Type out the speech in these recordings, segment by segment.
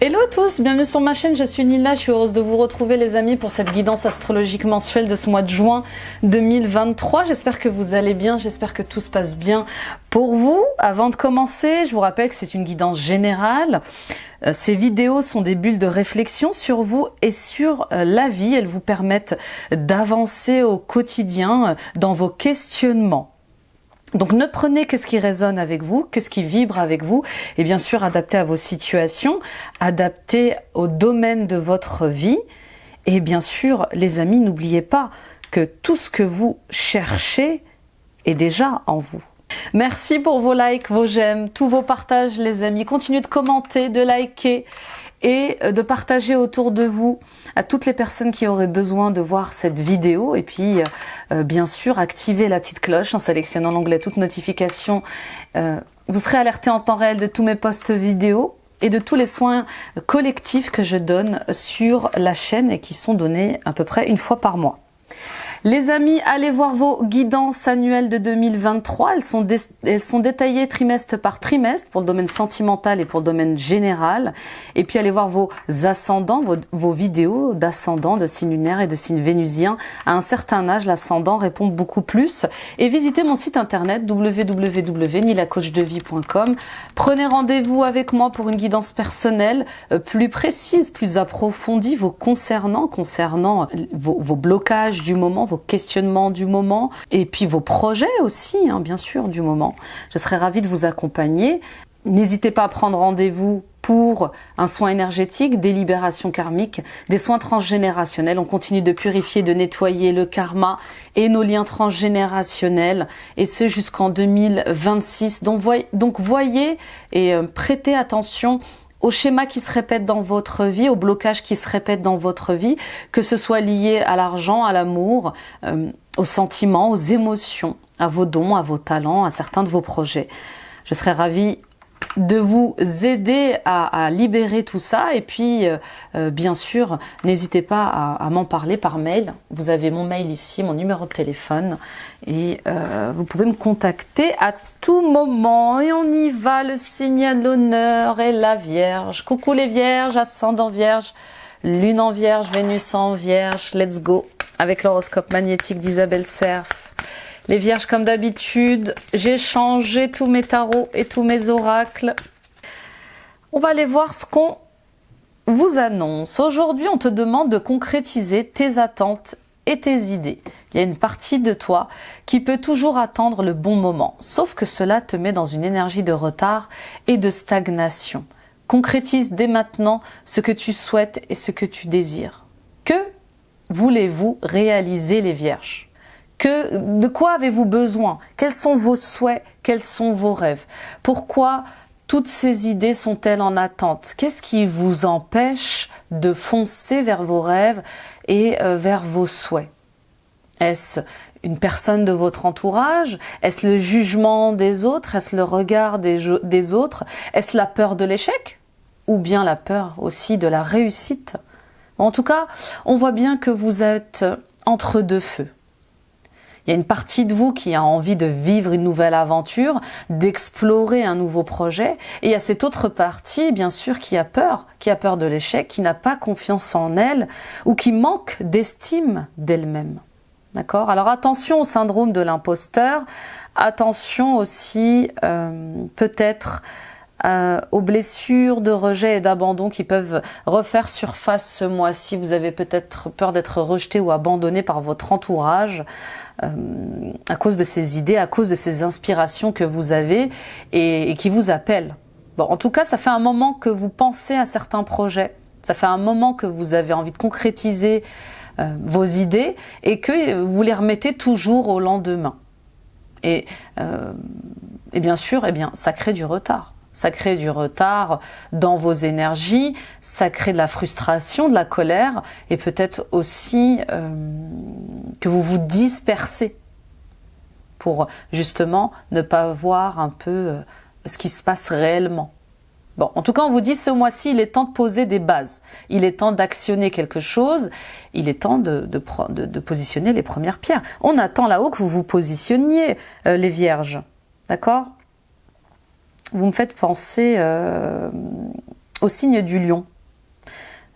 Hello à tous, bienvenue sur ma chaîne, je suis Nila, je suis heureuse de vous retrouver les amis pour cette guidance astrologique mensuelle de ce mois de juin 2023. J'espère que vous allez bien, j'espère que tout se passe bien pour vous. Avant de commencer, je vous rappelle que c'est une guidance générale. Ces vidéos sont des bulles de réflexion sur vous et sur la vie. Elles vous permettent d'avancer au quotidien dans vos questionnements. Donc ne prenez que ce qui résonne avec vous, que ce qui vibre avec vous, et bien sûr adapté à vos situations, adapté au domaine de votre vie. Et bien sûr, les amis, n'oubliez pas que tout ce que vous cherchez est déjà en vous. Merci pour vos likes, vos j'aime, tous vos partages les amis. Continuez de commenter, de liker et de partager autour de vous à toutes les personnes qui auraient besoin de voir cette vidéo. Et puis, bien sûr, activez la petite cloche en sélectionnant l'onglet toutes notifications. Vous serez alerté en temps réel de tous mes posts vidéo et de tous les soins collectifs que je donne sur la chaîne et qui sont donnés à peu près une fois par mois. Les amis, allez voir vos guidances annuelles de 2023. Elles sont détaillées trimestre par trimestre pour le domaine sentimental et pour le domaine général. Et puis allez voir vos ascendants, vos vidéos d'ascendants, de signes lunaires et de signes vénusiens. À un certain âge, l'ascendant répond beaucoup plus. Et visitez mon site internet www.nilacoachdevie.com. Prenez rendez-vous avec moi pour une guidance personnelle plus précise, plus approfondie, concernant vos blocages du moment, vos questionnements du moment et puis vos projets aussi, bien sûr, du moment. Je serais ravie de vous accompagner. N'hésitez pas à prendre rendez-vous pour un soin énergétique, des libérations karmiques, des soins transgénérationnels. On continue de purifier, de nettoyer le karma et nos liens transgénérationnels, et ce jusqu'en 2026. Donc voyez et prêtez attention aux schémas qui se répètent dans votre vie, aux blocages qui se répètent dans votre vie, que ce soit lié à l'argent, à l'amour, aux sentiments, aux émotions, à vos dons, à vos talents, à certains de vos projets. Je serais ravie de vous aider à libérer tout ça. Et puis, bien sûr, n'hésitez pas à m'en parler par mail. Vous avez mon mail ici, mon numéro de téléphone. Et vous pouvez me contacter à tout moment. Et on y va, le signe à l'honneur et la Vierge. Coucou les Vierges, ascendant Vierge, Lune en Vierge, Vénus en Vierge. Let's go avec l'horoscope magnétique d'Isabelle Serf. Les Vierges, comme d'habitude, j'ai changé tous mes tarots et tous mes oracles. On va aller voir ce qu'on vous annonce. Aujourd'hui, on te demande de concrétiser tes attentes et tes idées. Il y a une partie de toi qui peut toujours attendre le bon moment, sauf que cela te met dans une énergie de retard et de stagnation. Concrétise dès maintenant ce que tu souhaites et ce que tu désires. Que voulez-vous réaliser, les Vierges ? De quoi avez-vous besoin? Quels sont vos souhaits? Quels sont vos rêves? Pourquoi toutes ces idées sont-elles en attente? Qu'est-ce qui vous empêche de foncer vers vos rêves et vers vos souhaits? Est-ce une personne de votre entourage? Est-ce le jugement des autres? Est-ce le regard des autres? Est-ce la peur de l'échec? Ou bien la peur aussi de la réussite? En tout cas, on voit bien que vous êtes entre deux feux. Il y a une partie de vous qui a envie de vivre une nouvelle aventure, d'explorer un nouveau projet. Et il y a cette autre partie, bien sûr, qui a peur de l'échec, qui n'a pas confiance en elle ou qui manque d'estime d'elle-même. D'accord ? Alors attention au syndrome de l'imposteur, attention aussi peut-être aux blessures de rejet et d'abandon qui peuvent refaire surface ce mois-ci. Vous avez peut-être peur d'être rejeté ou abandonné par votre entourage à cause de ces idées, à cause de ces inspirations que vous avez et qui vous appellent. Bon, en tout cas, ça fait un moment que vous pensez à certains projets. Ça fait un moment que vous avez envie de concrétiser vos idées et que vous les remettez toujours au lendemain. Et bien sûr, ça crée du retard. Ça crée du retard dans vos énergies, ça crée de la frustration, de la colère et peut-être aussi que vous vous dispersez pour justement ne pas voir un peu ce qui se passe réellement. Bon, en tout cas, on vous dit ce mois-ci, il est temps de poser des bases. Il est temps d'actionner quelque chose. Il est temps de positionner les premières pierres. On attend là-haut que vous vous positionniez, les Vierges. D'accord ? Vous me faites penser au signe du lion.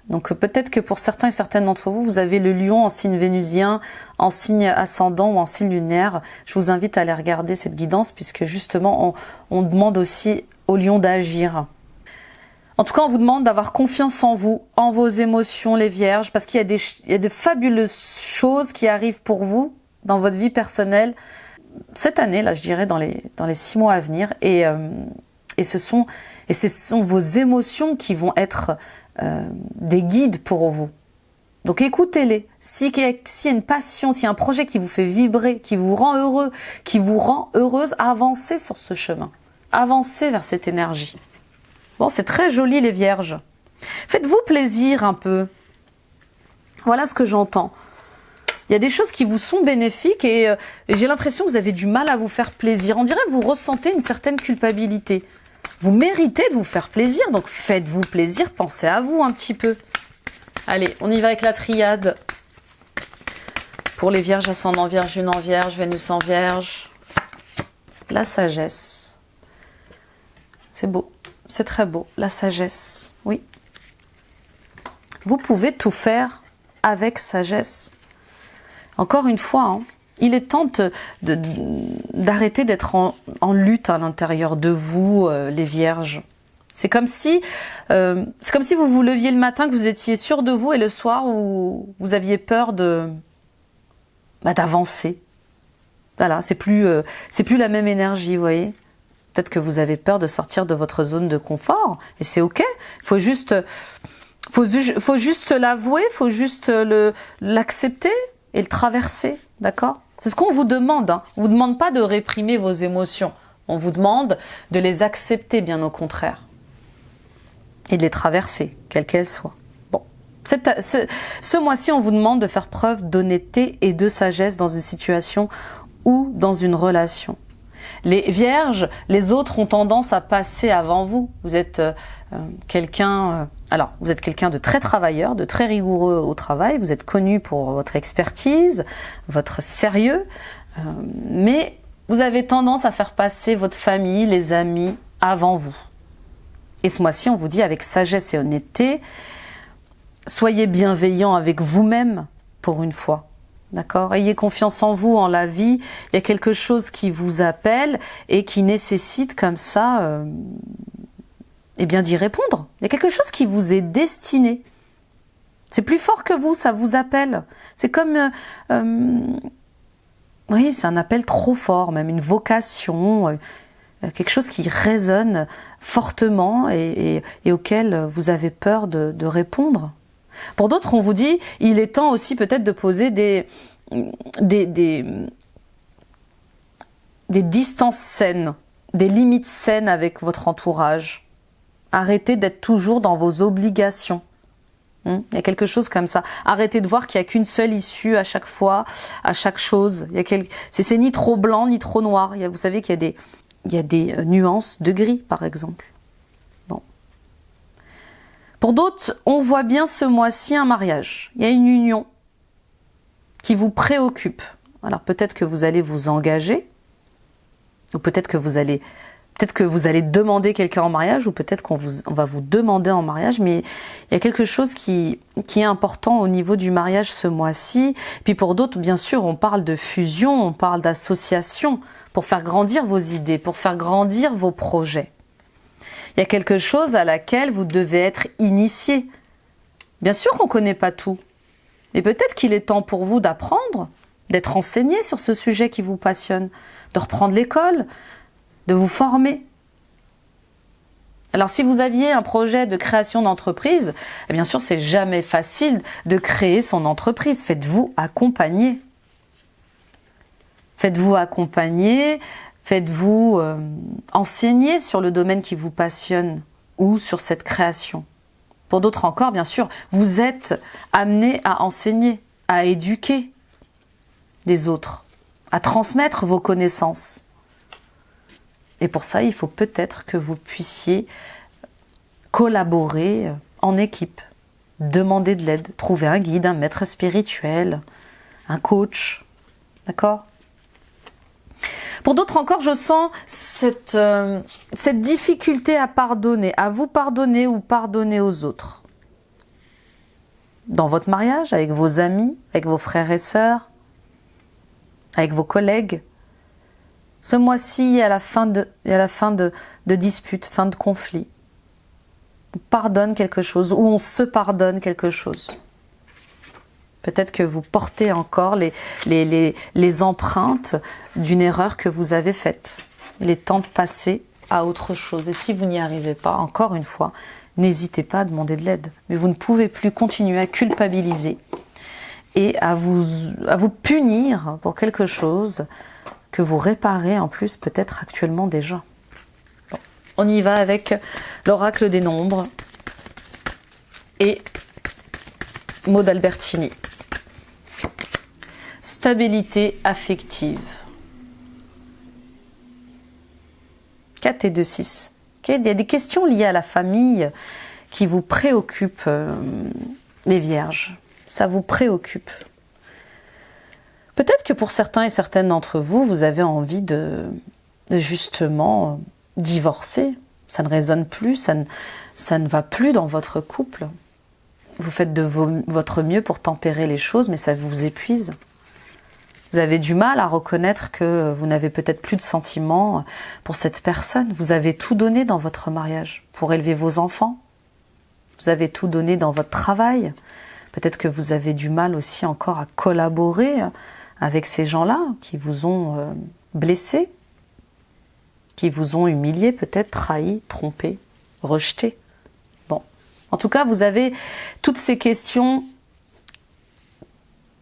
Donc peut-être que pour certains et certaines d'entre vous, vous avez le lion en signe vénusien, en signe ascendant ou en signe lunaire. Je vous invite à aller regarder cette guidance puisque justement on demande aussi au lion d'agir. En tout cas, on vous demande d'avoir confiance en vous, en vos émotions, les vierges, parce qu'il y a de fabuleuses choses qui arrivent pour vous dans votre vie personnelle cette année, là, je dirais, dans les 6 mois à venir. Et ce sont vos émotions qui vont être des guides pour vous. Donc écoutez-les. S'il y a une passion, s'il y a un projet qui vous fait vibrer, qui vous rend heureux, qui vous rend heureuse, avancez sur ce chemin. Avancez vers cette énergie. Bon, c'est très joli les vierges. Faites-vous plaisir un peu. Voilà ce que j'entends. Il y a des choses qui vous sont bénéfiques et j'ai l'impression que vous avez du mal à vous faire plaisir. On dirait que vous ressentez une certaine culpabilité. Vous méritez de vous faire plaisir, donc faites-vous plaisir, pensez à vous un petit peu. Allez, on y va avec la triade. Pour les vierges, ascendant vierge, lune en vierge, Vénus en vierge. La sagesse. C'est beau, c'est très beau, la sagesse, oui. Vous pouvez tout faire avec sagesse. Encore une fois, hein, il est temps d'arrêter d'être en lutte à l'intérieur de vous, les vierges. C'est comme si vous vous leviez le matin, que vous étiez sûr de vous, et le soir, vous aviez peur d'avancer. Voilà, c'est plus la même énergie, vous voyez. Peut-être que vous avez peur de sortir de votre zone de confort, et c'est ok. Faut juste l'avouer, faut juste l'accepter et le traverser, d'accord? C'est ce qu'on vous demande. Hein. On vous demande pas de réprimer vos émotions. On vous demande de les accepter, bien au contraire. Et de les traverser, quelles qu'elles soient. Bon. Ce mois-ci, on vous demande de faire preuve d'honnêteté et de sagesse dans une situation ou dans une relation. Les vierges, les autres ont tendance à passer avant vous. Vous êtes quelqu'un de très travailleur, de très rigoureux au travail. Vous êtes connu pour votre expertise, votre sérieux. Mais vous avez tendance à faire passer votre famille, les amis, avant vous. Et ce mois-ci, on vous dit avec sagesse et honnêteté, soyez bienveillant avec vous-même pour une fois. D'accord? Ayez confiance en vous, en la vie. Il y a quelque chose qui vous appelle et qui nécessite comme ça d'y répondre. Il y a quelque chose qui vous est destiné. C'est plus fort que vous, ça vous appelle. C'est comme... oui, c'est un appel trop fort, même une vocation, quelque chose qui résonne fortement et auquel vous avez peur de répondre. Pour d'autres, on vous dit, il est temps aussi peut-être de poser des distances saines, des limites saines avec votre entourage. Arrêtez d'être toujours dans vos obligations. Il y a quelque chose comme ça. Arrêtez de voir qu'il n'y a qu'une seule issue à chaque fois, à chaque chose. C'est ni trop blanc ni trop noir. Vous savez qu'il y a des nuances de gris, par exemple. Bon. Pour d'autres, on voit bien ce mois-ci un mariage. Il y a une union qui vous préoccupe. Alors peut-être que vous allez vous engager, ou peut-être que vous allez demander quelqu'un en mariage, ou peut-être on va vous demander en mariage, mais il y a quelque chose qui est important au niveau du mariage ce mois-ci. Puis pour d'autres, bien sûr, on parle de fusion, on parle d'association pour faire grandir vos idées, pour faire grandir vos projets. Il y a quelque chose à laquelle vous devez être initié. Bien sûr qu'on ne connaît pas tout, mais peut-être qu'il est temps pour vous d'apprendre, d'être enseigné sur ce sujet qui vous passionne, de reprendre l'école, de vous former. Alors si vous aviez un projet de création d'entreprise, bien sûr c'est jamais facile de créer son entreprise. Faites-vous accompagner. Faites-vous accompagner, faites-vous enseigner sur le domaine qui vous passionne ou sur cette création. Pour d'autres encore, bien sûr, vous êtes amené à enseigner, à éduquer les autres, à transmettre vos connaissances. Et pour ça, il faut peut-être que vous puissiez collaborer en équipe, demander de l'aide, trouver un guide, un maître spirituel, un coach, d'accord ? Pour d'autres encore, je sens cette difficulté à pardonner, à vous pardonner ou pardonner aux autres. dans votre mariage, avec vos amis, avec vos frères et sœurs, avec vos collègues. Ce mois-ci, à la fin de disputes, fin de conflits, on pardonne quelque chose ou on se pardonne quelque chose. Peut-être que vous portez encore les empreintes d'une erreur que vous avez faite. Il est temps de passer à autre chose. Et si vous n'y arrivez pas, encore une fois, n'hésitez pas à demander de l'aide. Mais vous ne pouvez plus continuer à culpabiliser et à vous punir pour quelque chose que vous réparez en plus peut-être actuellement déjà. Bon, on y va avec l'oracle des nombres et Maud Albertini. Stabilité affective. 4 et 2, 6. Okay, il y a des questions liées à la famille qui vous préoccupent, les vierges. Ça vous préoccupe. Peut-être que pour certains et certaines d'entre vous, vous avez envie de justement divorcer. Ça ne résonne plus, ça ne va plus dans votre couple. Vous faites de votre mieux pour tempérer les choses, mais ça vous épuise. Vous avez du mal à reconnaître que vous n'avez peut-être plus de sentiments pour cette personne. Vous avez tout donné dans votre mariage pour élever vos enfants. Vous avez tout donné dans votre travail. Peut-être que vous avez du mal aussi encore à collaborer avec ces gens-là qui vous ont blessé, qui vous ont humilié, peut-être trahi, trompé, rejeté. Bon, en tout cas, vous avez toutes ces questions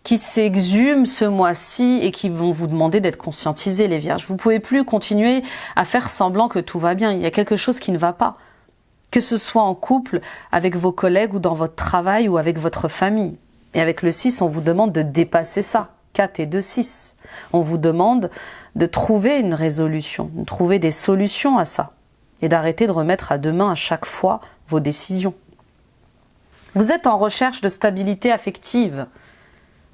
qui s'exhument ce mois-ci et qui vont vous demander d'être conscientisés, les vierges. Vous ne pouvez plus continuer à faire semblant que tout va bien. Il y a quelque chose qui ne va pas. Que ce soit en couple, avec vos collègues ou dans votre travail ou avec votre famille. Et avec le 6, on vous demande de dépasser ça. 4 et 2, 6. On vous demande de trouver une résolution, de trouver des solutions à ça. Et d'arrêter de remettre à demain à chaque fois vos décisions. Vous êtes en recherche de stabilité affective.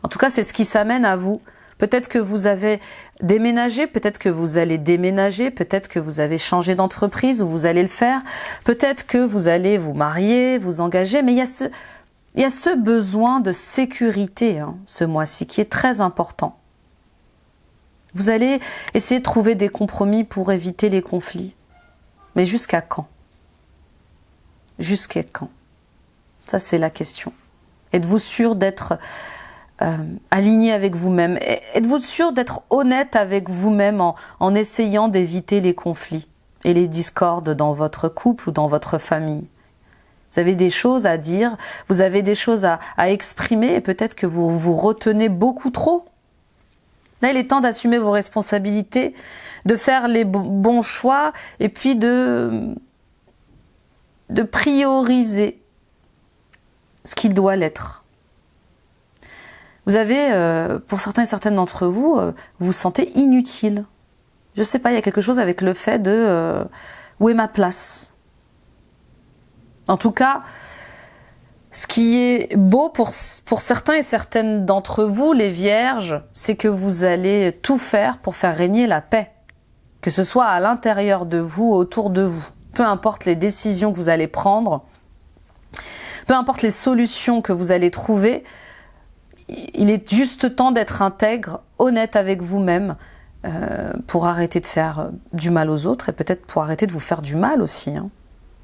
En tout cas, c'est ce qui s'amène à vous. Peut-être que vous avez déménagé, peut-être que vous allez déménager, peut-être que vous avez changé d'entreprise ou vous allez le faire, peut-être que vous allez vous marier, vous engager, mais il y a ce besoin de sécurité ce mois-ci qui est très important. Vous allez essayer de trouver des compromis pour éviter les conflits. Mais jusqu'à quand? Jusqu'à quand? Ça, c'est la question. Êtes-vous sûr d'être aligné avec vous-même? Êtes-vous sûr d'être honnête avec vous-même en essayant d'éviter les conflits et les discordes dans votre couple ou dans votre famille? Vous avez des choses à dire, vous avez des choses à exprimer et peut-être que vous vous retenez beaucoup trop. Là, il est temps d'assumer vos responsabilités, de faire les bons choix et puis de prioriser ce qui doit l'être. Vous avez, pour certains et certaines d'entre vous, vous vous sentez inutile. Je ne sais pas, il y a quelque chose avec le fait de où est ma place? En tout cas, ce qui est beau pour certains et certaines d'entre vous, les vierges, c'est que vous allez tout faire pour faire régner la paix. Que ce soit à l'intérieur de vous, autour de vous. Peu importe les décisions que vous allez prendre, peu importe les solutions que vous allez trouver, il est juste temps d'être intègre, honnête avec vous-même pour arrêter de faire du mal aux autres et peut-être pour arrêter de vous faire du mal aussi.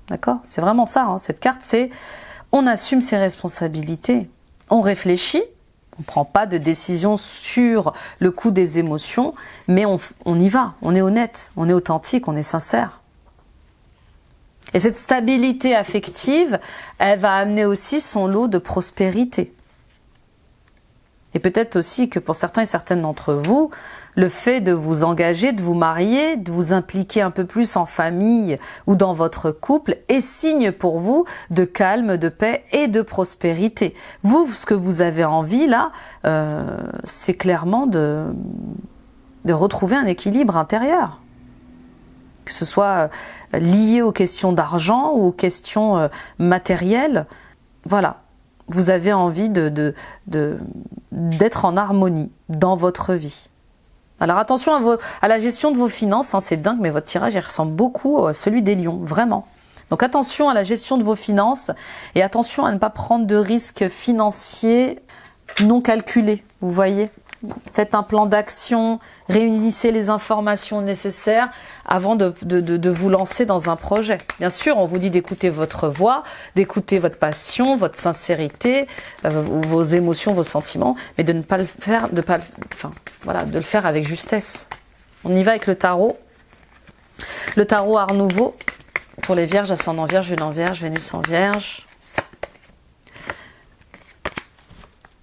D'accord? C'est vraiment ça. Cette carte, c'est on assume ses responsabilités, on réfléchit, on ne prend pas de décision sur le coup des émotions, mais on y va, on est honnête, on est authentique, on est sincère. Et cette stabilité affective, elle va amener aussi son lot de prospérité. Et peut-être aussi que pour certains et certaines d'entre vous, le fait de vous engager, de vous marier, de vous impliquer un peu plus en famille ou dans votre couple est signe pour vous de calme, de paix et de prospérité. Vous, ce que vous avez envie là, c'est clairement de retrouver un équilibre intérieur. Que ce soit lié aux questions d'argent ou aux questions matérielles. Voilà. Vous avez envie d'être en harmonie dans votre vie. Alors attention à la gestion de vos finances, c'est dingue, mais votre tirage il ressemble beaucoup à celui des lions, vraiment. Donc attention à la gestion de vos finances et attention à ne pas prendre de risques financiers non calculés, vous voyez. Faites un plan d'action, réunissez les informations nécessaires avant de vous lancer dans un projet. Bien sûr, on vous dit d'écouter votre voix, d'écouter votre passion, votre sincérité, vos émotions, vos sentiments, mais de ne pas le faire, de le faire avec justesse. On y va avec le tarot. Le tarot Art Nouveau pour les Vierges, ascendant Vierge, Lune en Vierge, Vénus en Vierge.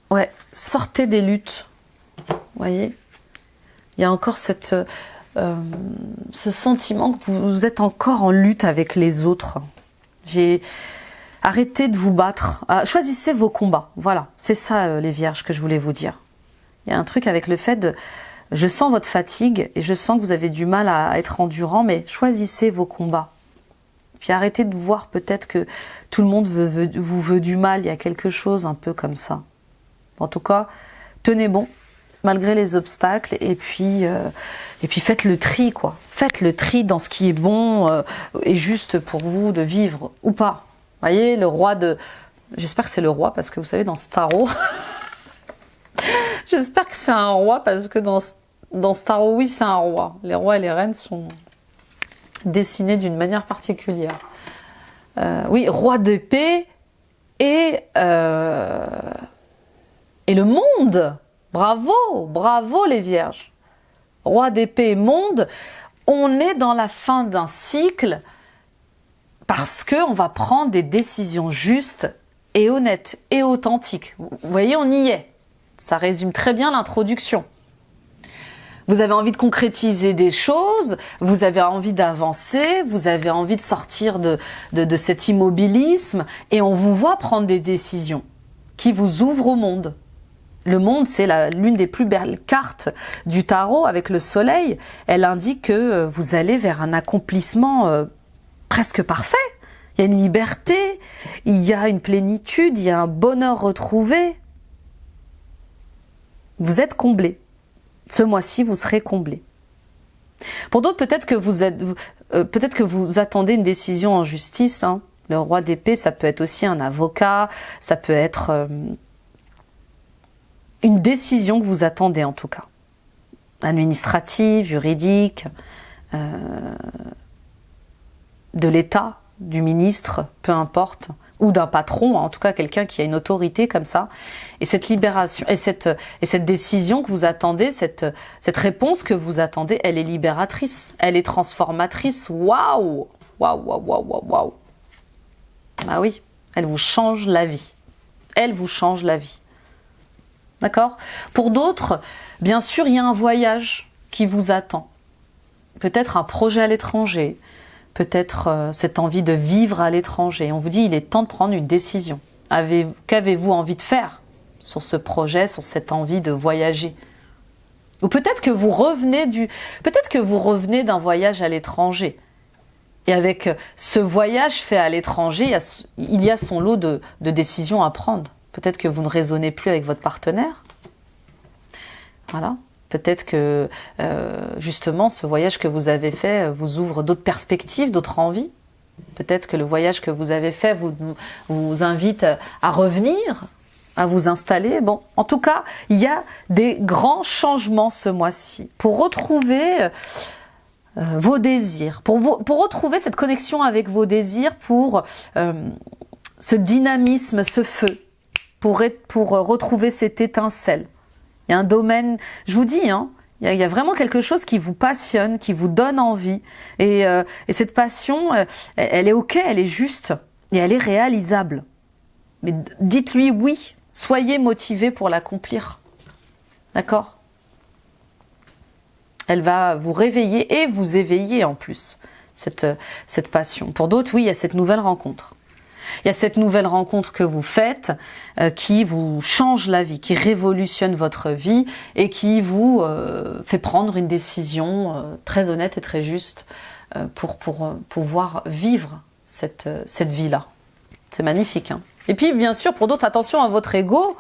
Ouais, sortez des luttes. Vous voyez, il y a encore ce sentiment que vous êtes encore en lutte avec les autres. Arrêtez de vous battre. Choisissez vos combats. Voilà, c'est ça les Vierges que je voulais vous dire. Il y a un truc avec le fait de... Je sens votre fatigue et je sens que vous avez du mal à être endurant, mais choisissez vos combats. Puis arrêtez de voir peut-être que tout le monde vous veut du mal. Il y a quelque chose un peu comme ça. En tout cas, tenez bon malgré les obstacles et puis faites le tri, quoi. Faites le tri dans ce qui est bon et juste pour vous de vivre ou pas. Vous voyez, le roi de... J'espère que c'est le roi parce que vous savez, dans ce tarot... J'espère que c'est un roi parce que dans ce tarot, oui, c'est un roi. Les rois et les reines sont dessinés d'une manière particulière. Oui, roi d'épée et le monde. Bravo, bravo les Vierges. Roi d'épée et monde, on est dans la fin d'un cycle parce qu'on va prendre des décisions justes et honnêtes et authentiques. Vous voyez, on y est. Ça résume très bien l'introduction. Vous avez envie de concrétiser des choses, vous avez envie d'avancer, vous avez envie de sortir de cet immobilisme et on vous voit prendre des décisions qui vous ouvrent au monde. Le monde, c'est l'une des plus belles cartes du tarot avec le soleil. Elle indique que vous allez vers un accomplissement presque parfait. Il y a une liberté, il y a une plénitude, il y a un bonheur retrouvé. Vous êtes comblé. Ce mois-ci, vous serez comblé. Pour d'autres, peut-être que vous attendez une décision en justice. Hein. Le roi d'épée, ça peut être aussi un avocat, ça peut être une décision que vous attendez en tout cas. Administrative, juridique, de l'État, du ministre, peu importe, ou d'un patron, en tout cas quelqu'un qui a une autorité comme ça. Et cette libération, et cette décision que vous attendez, cette réponse que vous attendez, elle est libératrice, elle est transformatrice. Waouh! Waouh, waouh, waouh, waouh, waouh! Ah oui, elle vous change la vie. Elle vous change la vie. D'accord? Pour d'autres, bien sûr, il y a un voyage qui vous attend. Peut-être un projet à l'étranger, peut-être cette envie de vivre à l'étranger. On vous dit, il est temps de prendre une décision. Qu'avez-vous envie de faire sur ce projet, sur cette envie de voyager? Ou peut-être que vous revenez d'un voyage à l'étranger. Et avec ce voyage fait à l'étranger, il y a son lot de décisions à prendre. Peut-être que vous ne raisonnez plus avec votre partenaire. Voilà. Peut-être que justement ce voyage que vous avez fait vous ouvre d'autres perspectives, d'autres envies. Peut-être que le voyage que vous avez fait vous invite à revenir, à vous installer. Bon, en tout cas, il y a des grands changements ce mois-ci pour retrouver vos désirs, pour retrouver cette connexion avec vos désirs, pour ce dynamisme, ce feu, pour retrouver cette étincelle. Il y a un domaine, je vous dis, hein, il y a vraiment quelque chose qui vous passionne, qui vous donne envie. Et cette passion, elle est ok, elle est juste et elle est réalisable. Mais dites-lui oui, soyez motivé pour l'accomplir. D'accord? Elle va vous réveiller et vous éveiller en plus, cette passion. Pour d'autres, oui, il y a cette nouvelle rencontre. Il y a cette nouvelle rencontre que vous faites qui vous change la vie, qui révolutionne votre vie et qui vous fait prendre une décision très honnête et très juste pour pouvoir vivre cette vie-là. C'est magnifique. Hein. Et puis, bien sûr, pour d'autres, attention à votre ego.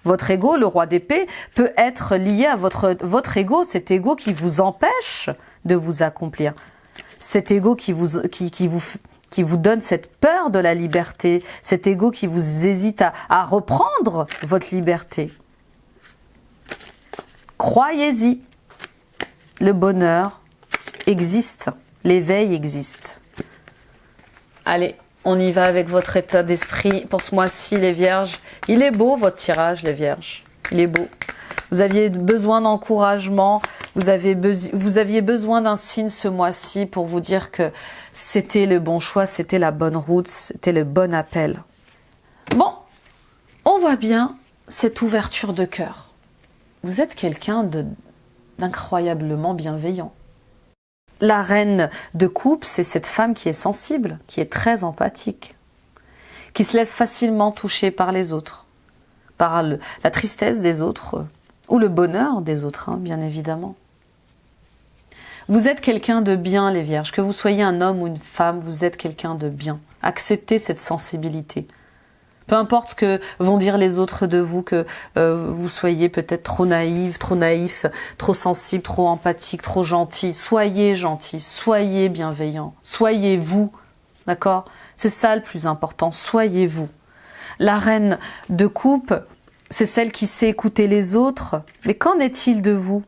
Votre ego, le roi d'épée, peut être lié à votre ego, cet ego qui vous empêche de vous accomplir. Cet ego qui qui vous donne cette peur de la liberté, cet ego qui vous hésite à reprendre votre liberté. Croyez-y, le bonheur existe, l'éveil existe. Allez, on y va avec votre état d'esprit pour ce mois-ci, les Vierges. Il est beau votre tirage, les Vierges. Il est beau. Vous aviez besoin d'encouragement, vous aviez besoin d'un signe ce mois-ci pour vous dire que c'était le bon choix, c'était la bonne route, c'était le bon appel. Bon, on voit bien cette ouverture de cœur. Vous êtes quelqu'un d'incroyablement bienveillant. La reine de coupe, c'est cette femme qui est sensible, qui est très empathique, qui se laisse facilement toucher par les autres, par la tristesse des autres, ou le bonheur des autres, hein, bien évidemment. Vous êtes quelqu'un de bien, les Vierges. Que vous soyez un homme ou une femme, vous êtes quelqu'un de bien. Acceptez cette sensibilité. Peu importe ce que vont dire les autres de vous, que vous soyez peut-être trop naïf, trop sensible, trop empathique, trop gentil. Soyez gentil, soyez bienveillant, soyez vous, d'accord? C'est ça le plus important, soyez vous. La reine de coupe, c'est celle qui sait écouter les autres. Mais qu'en est-il de vous?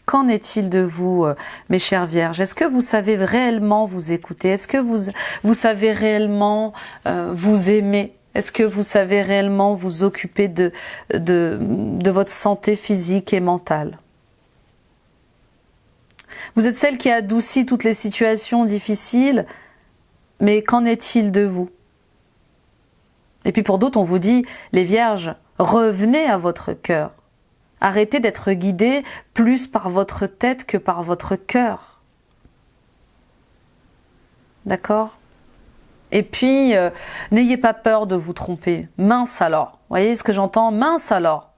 Qu'en est-il de vous, mes chères Vierges? Est-ce que vous savez réellement vous écouter? Est-ce que vous savez réellement vous aimer? Est-ce que vous savez réellement vous occuper de votre santé physique et mentale? Vous êtes celle qui adoucit toutes les situations difficiles, mais qu'en est-il de vous? Et puis pour d'autres, on vous dit, les Vierges, revenez à votre cœur. Arrêtez d'être guidés plus par votre tête que par votre cœur. D'accord? Et puis, n'ayez pas peur de vous tromper. Mince alors. Vous voyez ce que j'entends? Mince alors.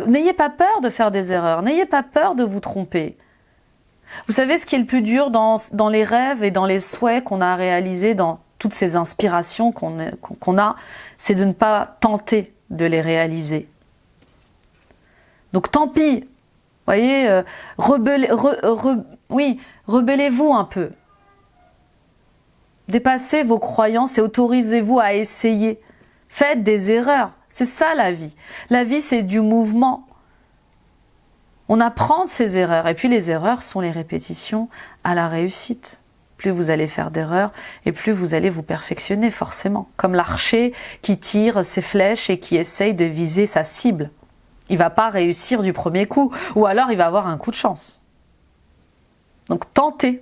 N'ayez pas peur de faire des erreurs. N'ayez pas peur de vous tromper. Vous savez ce qui est le plus dur dans les rêves et dans les souhaits qu'on a réalisés, dans toutes ces inspirations qu'on a, c'est de ne pas tenter de les réaliser. Donc tant pis. Vous voyez, rebellez-vous un peu. Dépassez vos croyances et autorisez-vous à essayer. Faites des erreurs. C'est ça la vie. La vie, c'est du mouvement. On apprend de ses erreurs. Et puis les erreurs sont les répétitions à la réussite. Plus vous allez faire d'erreurs et plus vous allez vous perfectionner forcément. Comme l'archer qui tire ses flèches et qui essaye de viser sa cible. Il ne va pas réussir du premier coup. Ou alors il va avoir un coup de chance. Donc tentez.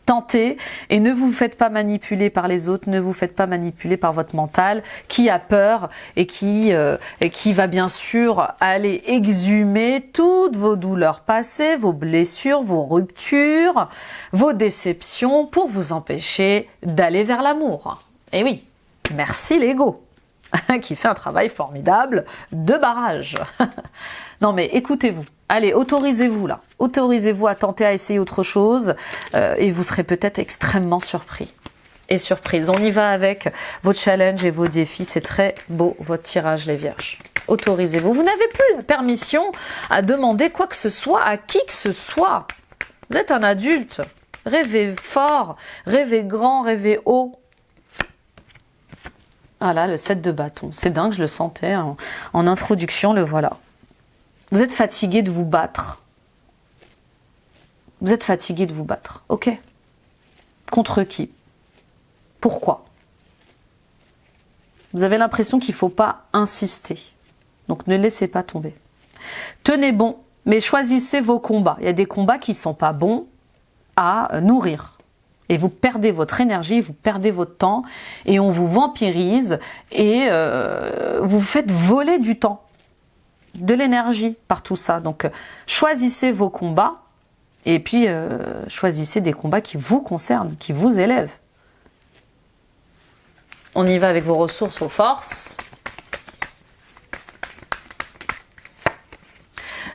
Tentez et ne vous faites pas manipuler par les autres, ne vous faites pas manipuler par votre mental qui a peur et qui va bien sûr aller exhumer toutes vos douleurs passées, vos blessures, vos ruptures, vos déceptions pour vous empêcher d'aller vers l'amour. Et oui, merci l'ego qui fait un travail formidable de barrage. Non mais écoutez-vous. Allez, autorisez-vous là. Autorisez-vous à tenter à essayer autre chose et vous serez peut-être extrêmement surpris et surprise. On y va avec vos challenges et vos défis. C'est très beau votre tirage, les Vierges. Autorisez-vous. Vous n'avez plus la permission à demander quoi que ce soit à qui que ce soit. Vous êtes un adulte. Rêvez fort, rêvez grand, rêvez haut. Ah là, le 7 de bâton. C'est dingue, je le sentais en introduction, le voilà. Vous êtes fatigué de vous battre. Vous êtes fatigué de vous battre. Ok. Contre qui? Pourquoi? Vous avez l'impression qu'il ne faut pas insister. Donc ne laissez pas tomber. Tenez bon, mais choisissez vos combats. Il y a des combats qui ne sont pas bons à nourrir. Et vous perdez votre énergie, vous perdez votre temps, et on vous vampirise, et vous faites voler du temps. De l'énergie par tout ça. Donc choisissez vos combats et puis choisissez des combats qui vous concernent, qui vous élèvent. On y va avec vos ressources aux forces.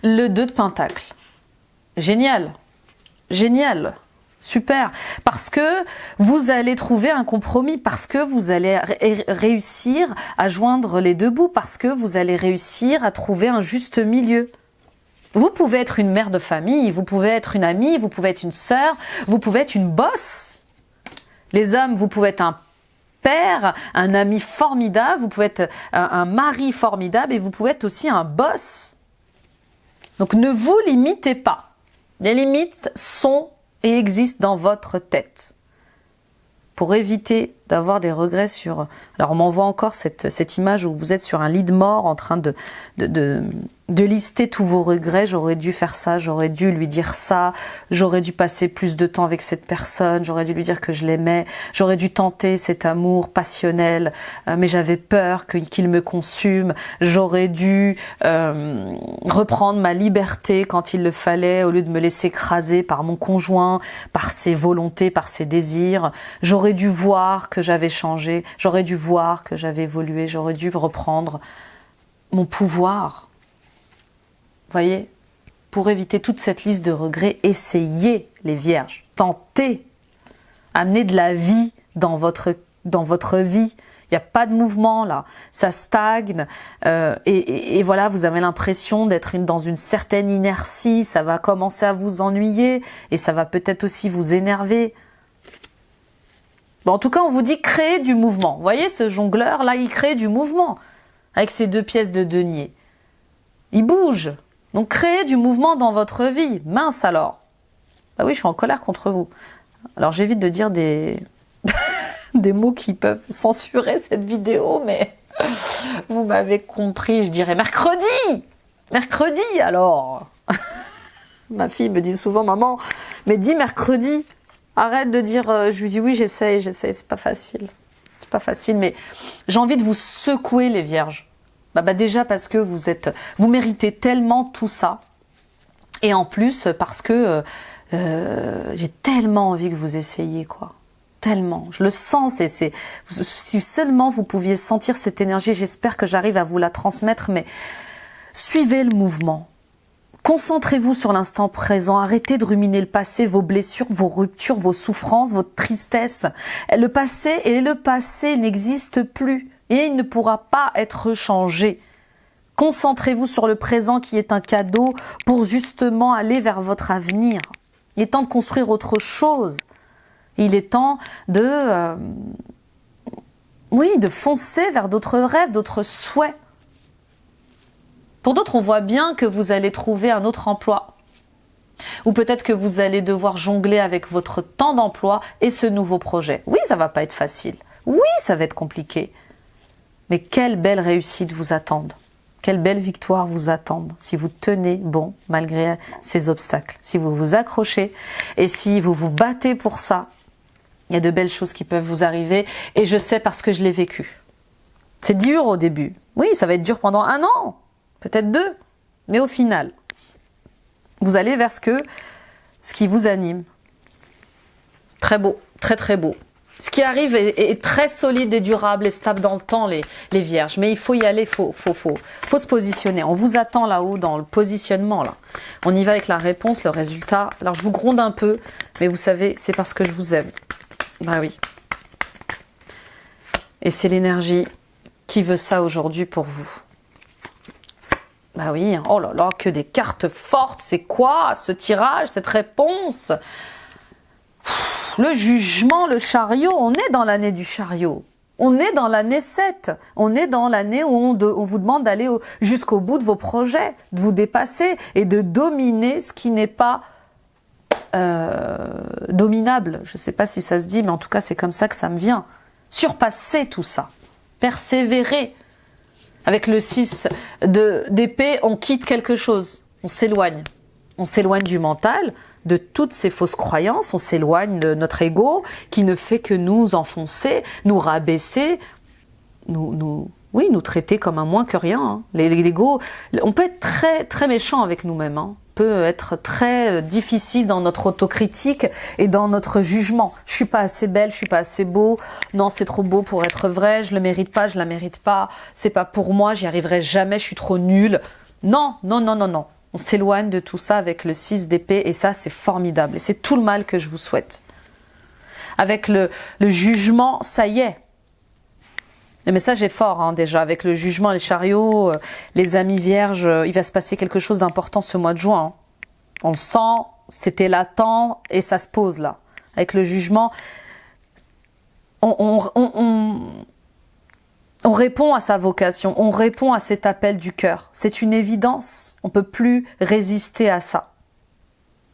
Le 2 de Pentacle. Génial. Génial. Super. Parce que vous allez trouver un compromis, parce que vous allez réussir à joindre les deux bouts, parce que vous allez réussir à trouver un juste milieu. Vous pouvez être une mère de famille, vous pouvez être une amie, vous pouvez être une sœur, vous pouvez être une boss. Les hommes, vous pouvez être un père, un ami formidable, vous pouvez être un mari formidable et vous pouvez être aussi un boss. Donc ne vous limitez pas. Les limites sont et existent dans votre tête. Pour éviter d'avoir des regrets sur... Alors on m'envoie encore cette image où vous êtes sur un lit de mort en train de lister tous vos regrets. J'aurais dû faire ça, j'aurais dû lui dire ça, j'aurais dû passer plus de temps avec cette personne, j'aurais dû lui dire que je l'aimais, j'aurais dû tenter cet amour passionnel, mais j'avais peur qu'il me consume, j'aurais dû reprendre ma liberté quand il le fallait au lieu de me laisser écraser par mon conjoint, par ses volontés, par ses désirs, j'aurais dû voir que j'avais changé, j'aurais dû voir que j'avais évolué, j'aurais dû reprendre mon pouvoir. Vous voyez, pour éviter toute cette liste de regrets, essayez les vierges, tentez, amenez de la vie dans votre vie. Il n'y a pas de mouvement là, ça stagne et voilà, vous avez l'impression d'être dans une certaine inertie, ça va commencer à vous ennuyer et ça va peut-être aussi vous énerver. Bon, en tout cas, on vous dit créer du mouvement. Vous voyez, ce jongleur là, il crée du mouvement avec ses 2 pièces de denier. Il bouge. Donc créez du mouvement dans votre vie. Mince alors. Bah oui, je suis en colère contre vous. Alors j'évite de dire des mots qui peuvent censurer cette vidéo, mais vous m'avez compris, je dirais mercredi. Mercredi alors. Ma fille me dit souvent, maman, mais dis mercredi. Arrête de dire, je lui dis oui, j'essaye, c'est pas facile. C'est pas facile, mais j'ai envie de vous secouer les vierges. Bah déjà parce que vous méritez tellement tout ça. Et en plus parce que j'ai tellement envie que vous essayiez, quoi. Tellement. Je le sens, si seulement vous pouviez sentir cette énergie, j'espère que j'arrive à vous la transmettre, mais suivez le mouvement. Concentrez-vous sur l'instant présent, arrêtez de ruminer le passé, vos blessures, vos ruptures, vos souffrances, votre tristesse. Le passé n'existe plus et il ne pourra pas être changé. Concentrez-vous sur le présent qui est un cadeau pour justement aller vers votre avenir. Il est temps de construire autre chose. Il est temps de foncer vers d'autres rêves, d'autres souhaits. Pour d'autres, on voit bien que vous allez trouver un autre emploi. Ou peut-être que vous allez devoir jongler avec votre temps d'emploi et ce nouveau projet. Oui, ça va pas être facile. Oui, ça va être compliqué. Mais quelle belle réussite vous attendent. Quelle belle victoire vous attendent si vous tenez bon malgré ces obstacles. Si vous vous accrochez et si vous vous battez pour ça, il y a de belles choses qui peuvent vous arriver. Et je sais parce que je l'ai vécu. C'est dur au début. Oui, ça va être dur pendant 1 an. Peut-être 2, mais au final, vous allez vers ce qui vous anime. Très beau, très très beau. Ce qui arrive est très solide et durable et stable dans le temps, les vierges. Mais il faut y aller, faut se positionner. On vous attend là-haut dans le positionnement, là. On y va avec la réponse, le résultat. Alors je vous gronde un peu, mais vous savez, c'est parce que je vous aime. Bah oui. Et c'est l'énergie qui veut ça aujourd'hui pour vous. Bah oui, oh là là, que des cartes fortes, c'est quoi ce tirage, cette réponse? Le jugement, le chariot, on est dans l'année du chariot. On est dans l'année 7. On est dans l'année où on vous demande d'aller jusqu'au bout de vos projets, de vous dépasser et de dominer ce qui n'est pas dominable. Je ne sais pas si ça se dit, mais en tout cas, c'est comme ça que ça me vient. Surpasser tout ça. Persévérer. Avec le 6 d'épée, on quitte quelque chose. On s'éloigne. On s'éloigne du mental, de toutes ces fausses croyances. On s'éloigne de notre ego qui ne fait que nous enfoncer, nous rabaisser, nous traiter comme un moins que rien. Hein. L'ego, on peut être très, très méchant avec nous-mêmes. Hein. Peut être très difficile dans notre autocritique et dans notre jugement. Je suis pas assez belle, je suis pas assez beau. Non, c'est trop beau pour être vrai. Je le mérite pas, je la mérite pas. C'est pas pour moi, j'y arriverai jamais. Je suis trop nulle. Non, non, non, non, non. On s'éloigne de tout ça avec le 6 d'épée et ça, c'est formidable. Et c'est tout le mal que je vous souhaite. Avec le jugement, ça y est. Le message est fort hein, déjà, avec le jugement, les chariots, les amis vierges, il va se passer quelque chose d'important ce mois de juin. Hein. On le sent, c'était latent et ça se pose là. Avec le jugement, on répond à sa vocation, on répond à cet appel du cœur. C'est une évidence, on ne peut plus résister à ça.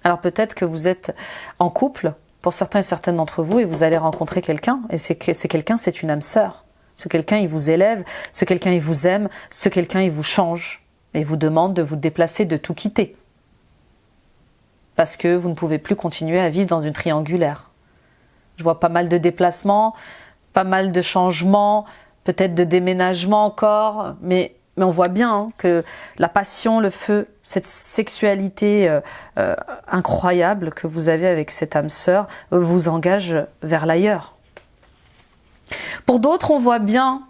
Alors peut-être que vous êtes en couple, pour certains et certaines d'entre vous, et vous allez rencontrer quelqu'un, et c'est quelqu'un, c'est une âme sœur. Ce quelqu'un, il vous élève, ce quelqu'un, il vous aime, ce quelqu'un, il vous change, et vous demande de vous déplacer, de tout quitter. Parce que vous ne pouvez plus continuer à vivre dans une triangulaire. Je vois pas mal de déplacements, pas mal de changements, peut-être de déménagement encore, mais on voit bien que la passion, le feu, cette sexualité incroyable que vous avez avec cette âme sœur vous engage vers l'ailleurs. Pour d'autres, on voit bien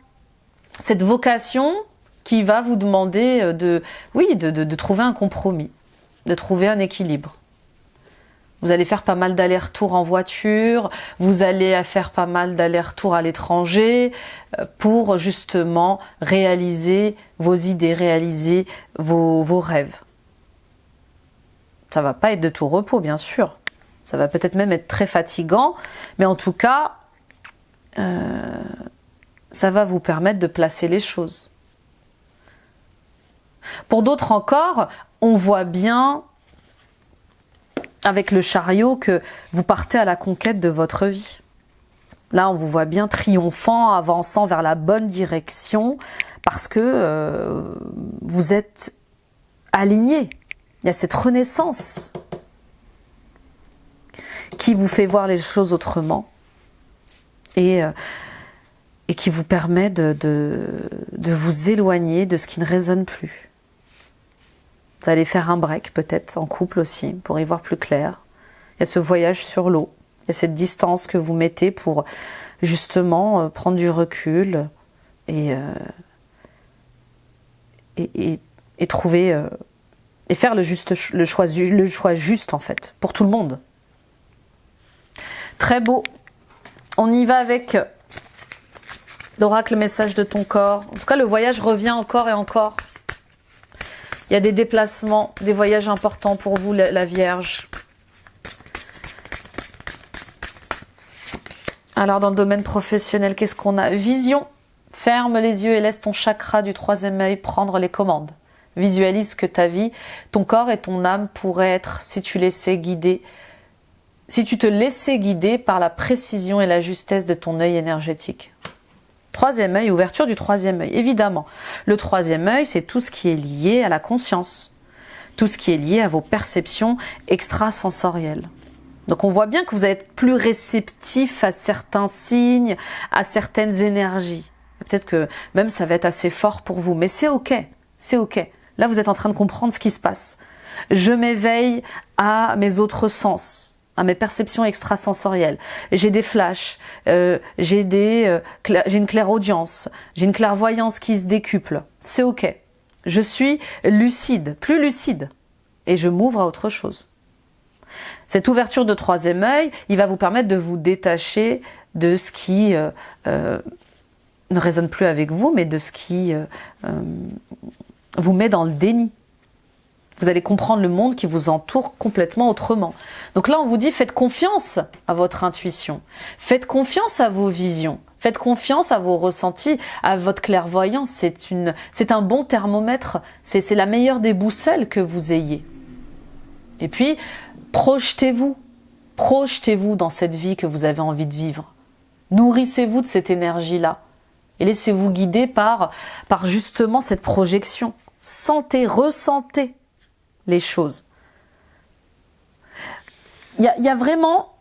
cette vocation qui va vous demander de trouver un compromis, de trouver un équilibre. Vous allez faire pas mal d'allers-retours en voiture, vous allez faire pas mal d'allers-retours à l'étranger pour justement réaliser vos idées, réaliser vos rêves. Ça va pas être de tout repos, bien sûr. Ça va peut-être même être très fatigant, mais en tout cas, ça va vous permettre de placer les choses. Pour d'autres encore, on voit bien avec le chariot que vous partez à la conquête de votre vie. Là, on vous voit bien triomphant, avançant vers la bonne direction, parce que vous êtes aligné. Il y a cette renaissance qui vous fait voir les choses autrement et qui vous permet de vous éloigner de ce qui ne résonne plus. Vous allez faire un break peut-être en couple aussi pour y voir plus clair. Il y a ce voyage sur l'eau, il y a cette distance que vous mettez pour justement prendre du recul et trouver et faire le choix juste en fait pour tout le monde. Très beau. On y va avec l'oracle message de ton corps. En tout cas, le voyage revient encore et encore. Il y a des déplacements, des voyages importants pour vous, la Vierge. Alors, dans le domaine professionnel, qu'est-ce qu'on a? Vision. Ferme les yeux et laisse ton chakra du troisième œil prendre les commandes. Visualise que ta vie, ton corps et ton âme pourraient être, si tu te laissais guider par la précision et la justesse de ton œil énergétique. Troisième œil, ouverture du troisième œil. Évidemment, le troisième œil, c'est tout ce qui est lié à la conscience, tout ce qui est lié à vos perceptions extrasensorielles. Donc on voit bien que vous allez être plus réceptif à certains signes, à certaines énergies. Peut-être que même ça va être assez fort pour vous, mais c'est ok, c'est ok. Là, vous êtes en train de comprendre ce qui se passe. Je m'éveille à mes autres sens, à mes perceptions extrasensorielles. J'ai des flashs, j'ai une clairaudience, j'ai une clairvoyance qui se décuple. C'est ok. Je suis lucide, plus lucide, et je m'ouvre à autre chose. Cette ouverture de troisième œil, il va vous permettre de vous détacher de ce qui ne résonne plus avec vous, mais de ce qui vous met dans le déni. Vous allez comprendre le monde qui vous entoure complètement autrement. Donc là, on vous dit, faites confiance à votre intuition. Faites confiance à vos visions. Faites confiance à vos ressentis, à votre clairvoyance. C'est un bon thermomètre. C'est la meilleure des boussoles que vous ayez. Et puis, projetez-vous. Projetez-vous dans cette vie que vous avez envie de vivre. Nourrissez-vous de cette énergie-là. Et laissez-vous guider par justement cette projection. Sentez, ressentez les choses. Il y a vraiment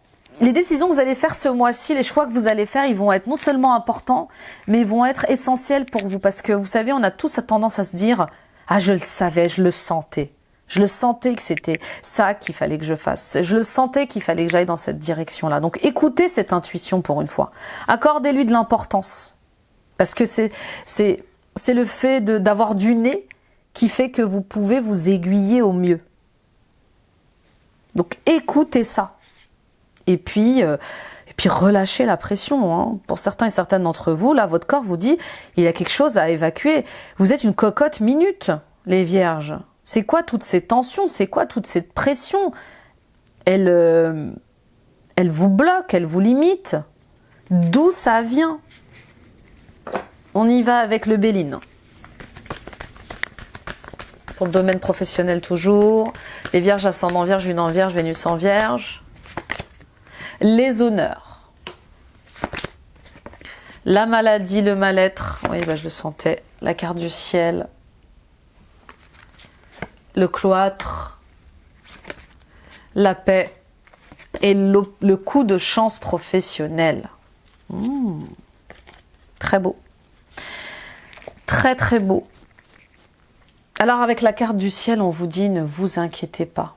les décisions que vous allez faire ce mois-ci, les choix que vous allez faire, ils vont être non seulement importants, mais ils vont être essentiels pour vous. Parce que vous savez, on a tous tendance à se dire « Ah, je le savais, je le sentais. Je le sentais que c'était ça qu'il fallait que je fasse. Je le sentais qu'il fallait que j'aille dans cette direction-là. » Donc écoutez cette intuition pour une fois. Accordez-lui de l'importance. Parce que c'est le fait d'avoir du nez qui fait que vous pouvez vous aiguiller au mieux. Donc écoutez ça. Et puis relâchez la pression. Hein. Pour certains et certaines d'entre vous, là, votre corps vous dit, il y a quelque chose à évacuer. Vous êtes une cocotte minute, les vierges. C'est quoi toutes ces tensions? C'est quoi toute cette pression? Elle vous bloque, elle vous limite. D'où ça vient? On y va avec le Béline. Pour le domaine professionnel toujours. Les vierges, ascendant vierge, lune en vierge, Vénus en vierge. Les honneurs. La maladie, le mal-être. Oui, bah, je le sentais. La carte du ciel. Le cloître. La paix. Et le coup de chance professionnelle. Très beau. Très très beau. Alors avec la carte du ciel, on vous dit ne vous inquiétez pas.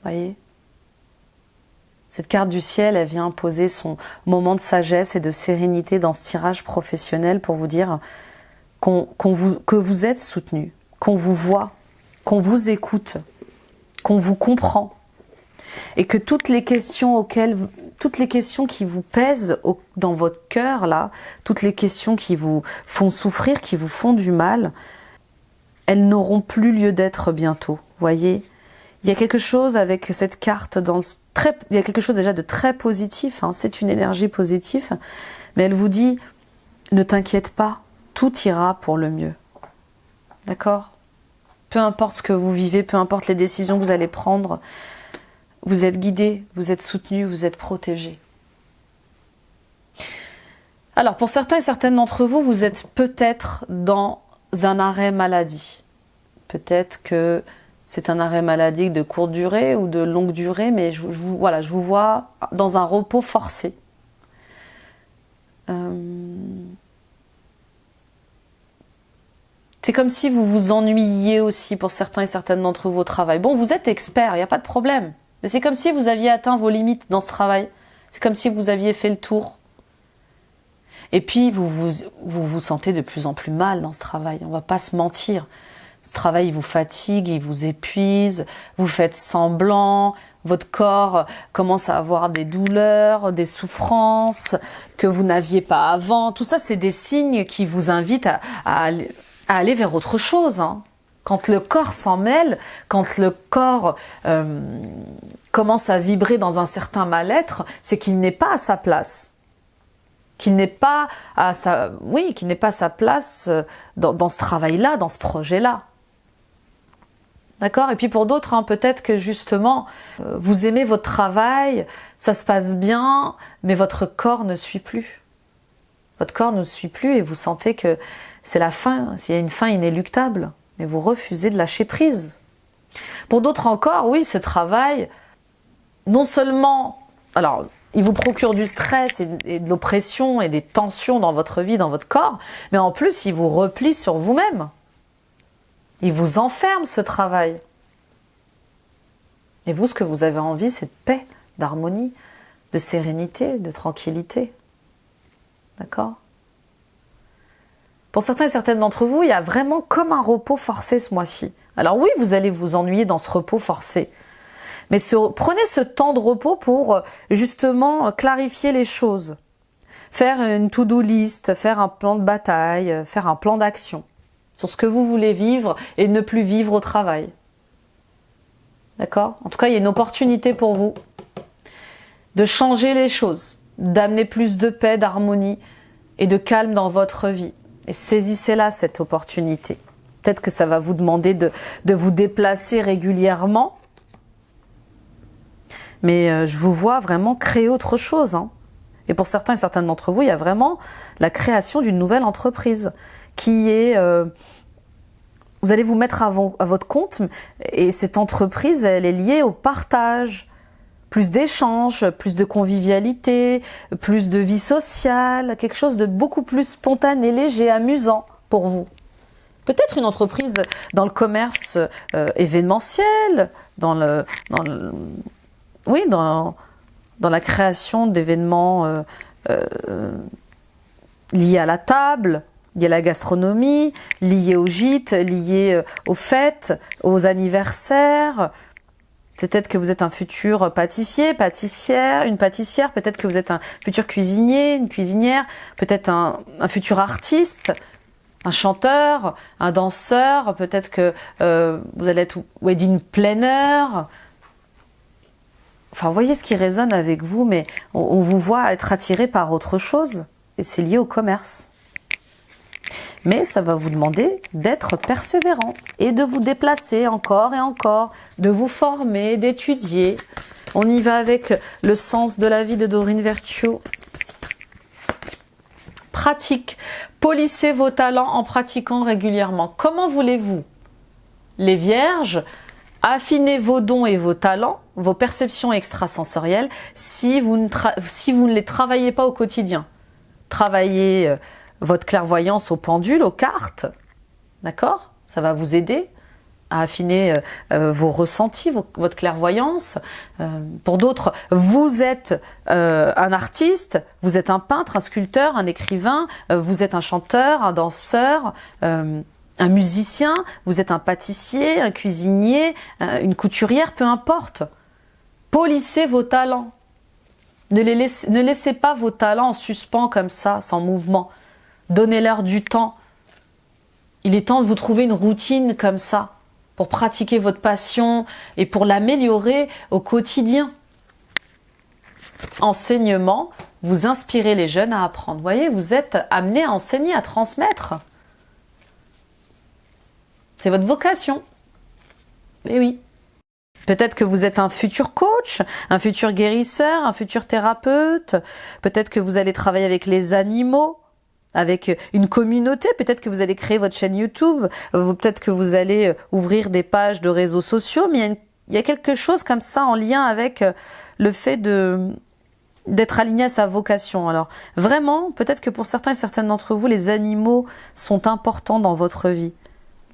Voyez? Cette carte du ciel, elle vient poser son moment de sagesse et de sérénité dans ce tirage professionnel pour vous dire que vous êtes soutenu, qu'on vous voit, qu'on vous écoute, qu'on vous comprend. Et que toutes les questions qui vous pèsent dans votre cœur, là, toutes les questions qui vous font souffrir, qui vous font du mal, elles n'auront plus lieu d'être bientôt. Voyez, il y a quelque chose avec cette carte, il y a quelque chose déjà de très positif, hein, c'est une énergie positive, mais elle vous dit, ne t'inquiète pas, tout ira pour le mieux. D'accord? Peu importe ce que vous vivez, peu importe les décisions que vous allez prendre, vous êtes guidé, vous êtes soutenu, vous êtes protégé. Alors, pour certains et certaines d'entre vous, vous êtes peut-être dans un arrêt maladie. Peut-être que c'est un arrêt maladie de courte durée ou de longue durée, mais je vous vois dans un repos forcé. C'est comme si vous vous ennuyiez aussi pour certains et certaines d'entre vous au travail. Bon, vous êtes expert, il n'y a pas de problème. Mais c'est comme si vous aviez atteint vos limites dans ce travail. C'est comme si vous aviez fait le tour. Et puis, vous vous sentez de plus en plus mal dans ce travail. On ne va pas se mentir. Ce travail, il vous fatigue, il vous épuise. Vous faites semblant. Votre corps commence à avoir des douleurs, des souffrances que vous n'aviez pas avant. Tout ça, c'est des signes qui vous invitent à aller vers autre chose, hein. Quand le corps s'en mêle, quand le corps commence à vibrer dans un certain mal-être, c'est qu'il n'est pas à sa place. Qu'il n'est pas à sa place dans ce travail-là, dans ce projet-là. D'accord? Et puis pour d'autres, hein, peut-être que justement, vous aimez votre travail, ça se passe bien, mais votre corps ne suit plus. Votre corps ne suit plus et vous sentez que c'est la fin, s'il y a une fin inéluctable. Mais vous refusez de lâcher prise. Pour d'autres encore, oui, ce travail, non seulement, alors, il vous procure du stress et de l'oppression et des tensions dans votre vie, dans votre corps, mais en plus, il vous replie sur vous-même. Il vous enferme, ce travail. Et vous, ce que vous avez envie, c'est de paix, d'harmonie, de sérénité, de tranquillité. D'accord ? Pour certains et certaines d'entre vous, il y a vraiment comme un repos forcé ce mois-ci. Alors oui, vous allez vous ennuyer dans ce repos forcé. Mais prenez ce temps de repos pour justement clarifier les choses. Faire une to-do list, faire un plan de bataille, faire un plan d'action sur ce que vous voulez vivre et ne plus vivre au travail. D'accord ? En tout cas, il y a une opportunité pour vous de changer les choses, d'amener plus de paix, d'harmonie et de calme dans votre vie. Et saisissez-la, cette opportunité. Peut-être que ça va vous demander de vous déplacer régulièrement. Mais je vous vois vraiment créer autre chose, hein. Et pour certains et certaines d'entre vous, il y a vraiment la création d'une nouvelle entreprise qui est... vous allez vous mettre à votre compte et cette entreprise, elle est liée au partage. Plus d'échanges, plus de convivialité, plus de vie sociale, quelque chose de beaucoup plus spontané, léger, amusant pour vous. Peut-être une entreprise dans le commerce événementiel, dans la création d'événements liés à la table, liés à la gastronomie, liés aux gîtes, liés aux fêtes, aux anniversaires. Peut-être que vous êtes un futur pâtissier, une pâtissière, peut-être que vous êtes un futur cuisinier, une cuisinière, peut-être un futur artiste, un chanteur, un danseur, peut-être que vous allez être wedding planner, Enfin, voyez ce qui résonne avec vous, mais on vous voit être attiré par autre chose. Et c'est lié au commerce. Mais ça va vous demander d'être persévérant et de vous déplacer encore et encore, de vous former, d'étudier. On y va avec le sens de la vie de Dorine Virtue. Pratique. Polissez vos talents en pratiquant régulièrement. Comment voulez-vous, les vierges, affiner vos dons et vos talents, vos perceptions extrasensorielles, si vous ne les travaillez pas au quotidien? Travaillez votre clairvoyance au pendule, aux cartes, d'accord? Ça va vous aider à affiner vos ressentis, votre clairvoyance. Pour d'autres, vous êtes un artiste, vous êtes un peintre, un sculpteur, un écrivain, vous êtes un chanteur, un danseur, un musicien, vous êtes un pâtissier, un cuisinier, une couturière, peu importe. Polissez vos talents. Ne laissez pas vos talents en suspens comme ça, sans mouvement. Donnez-leur du temps. Il est temps de vous trouver une routine comme ça, pour pratiquer votre passion et pour l'améliorer au quotidien. Enseignement, vous inspirez les jeunes à apprendre. Vous voyez, vous êtes amenés à enseigner, à transmettre. C'est votre vocation. Eh oui. Peut-être que vous êtes un futur coach, un futur guérisseur, un futur thérapeute. Peut-être que vous allez travailler avec les animaux, avec une communauté. Peut-être que vous allez créer votre chaîne YouTube. Peut-être que vous allez ouvrir des pages de réseaux sociaux. Mais il y a quelque chose comme ça en lien avec le fait d'être aligné à sa vocation. Alors vraiment, peut-être que pour certains et certaines d'entre vous, les animaux sont importants dans votre vie.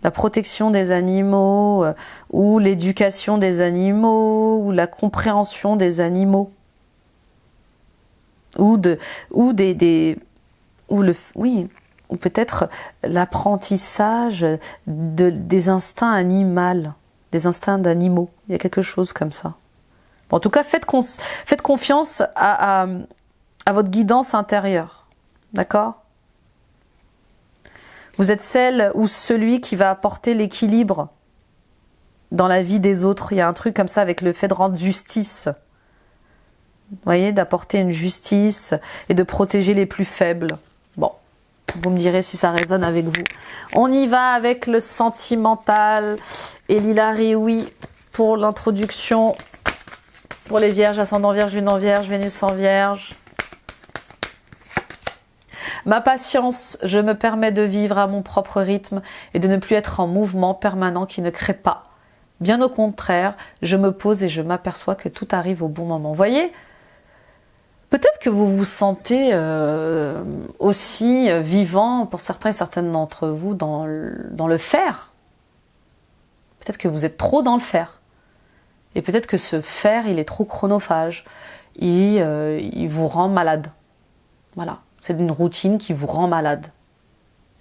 La protection des animaux, ou l'éducation des animaux, ou la compréhension des animaux, ou peut-être l'apprentissage des instincts animaux, des instincts d'animaux. Il y a quelque chose comme ça. Bon, en tout cas, faites confiance à votre guidance intérieure, d'accord ? Vous êtes celle ou celui qui va apporter l'équilibre dans la vie des autres. Il y a un truc comme ça avec le fait de rendre justice. Vous voyez, d'apporter une justice et de protéger les plus faibles. Bon, vous me direz si ça résonne avec vous. On y va avec le sentimental. Et Lilari, oui, pour l'introduction. Pour les vierges, ascendant vierge, lune en vierge, Vénus en vierge. Ma patience, je me permets de vivre à mon propre rythme et de ne plus être en mouvement permanent qui ne crée pas. Bien au contraire, je me pose et je m'aperçois que tout arrive au bon moment. Vous voyez, peut-être que vous vous sentez aussi vivant, pour certains et certaines d'entre vous, dans le faire. Peut-être que vous êtes trop dans le faire. Et peut-être que ce faire, il est trop chronophage. Il vous rend malade. Voilà. C'est une routine qui vous rend malade.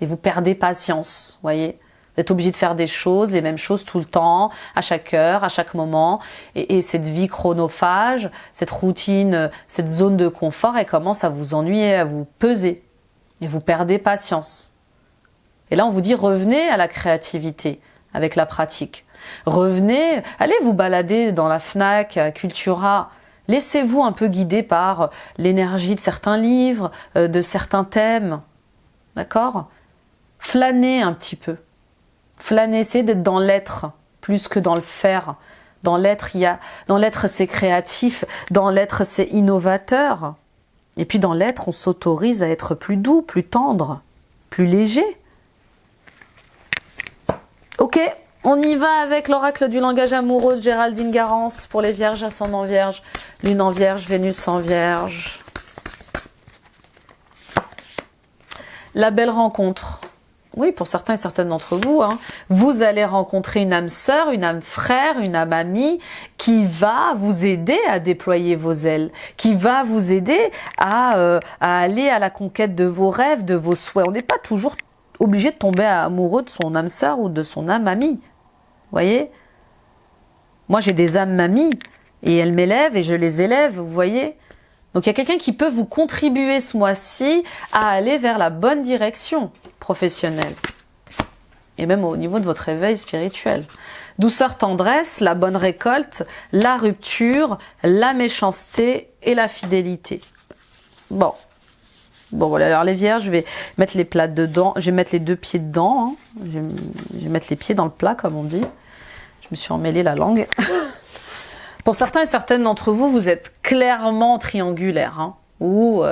Et vous perdez patience, voyez. Vous êtes obligé de faire des choses, les mêmes choses tout le temps, à chaque heure, à chaque moment. Et cette vie chronophage, cette routine, cette zone de confort, elle commence à vous ennuyer, à vous peser. Et vous perdez patience. Et là, on vous dit, revenez à la créativité avec la pratique. Revenez, allez vous balader dans la Fnac, à Cultura. Laissez-vous un peu guider par l'énergie de certains livres, de certains thèmes. D'accord ? Flânez un petit peu. Flânez, essayez d'être dans l'être plus que dans le faire. Dans l'être, c'est créatif, dans l'être, c'est innovateur. Et puis dans l'être, on s'autorise à être plus doux, plus tendre, plus léger. Ok, on y va avec l'oracle du langage amoureux de Géraldine Garance pour les vierges, ascendant vierge, lune en vierge, Vénus en vierge. La belle rencontre. Oui, pour certains et certaines d'entre vous, vous allez rencontrer une âme sœur, une âme frère, une âme amie qui va vous aider à déployer vos ailes, qui va vous aider à aller à la conquête de vos rêves, de vos souhaits. On n'est pas toujours obligé de tomber amoureux de son âme sœur ou de son âme amie. Vous voyez ? Moi, j'ai des âmes mamies et elles m'élèvent et je les élève, vous voyez ? Donc, il y a quelqu'un qui peut vous contribuer ce mois-ci à aller vers la bonne direction professionnelle et même au niveau de votre éveil spirituel. Douceur, tendresse, la bonne récolte, la rupture, la méchanceté et la fidélité. Bon. Bon, voilà, alors les vierges, je vais mettre les plats dedans. Je vais mettre les 2 pieds dedans. Hein. Je vais mettre les pieds dans le plat, comme on dit. Je me suis emmêlé la langue. Pour certains et certaines d'entre vous, vous êtes clairement triangulaire. Hein, ou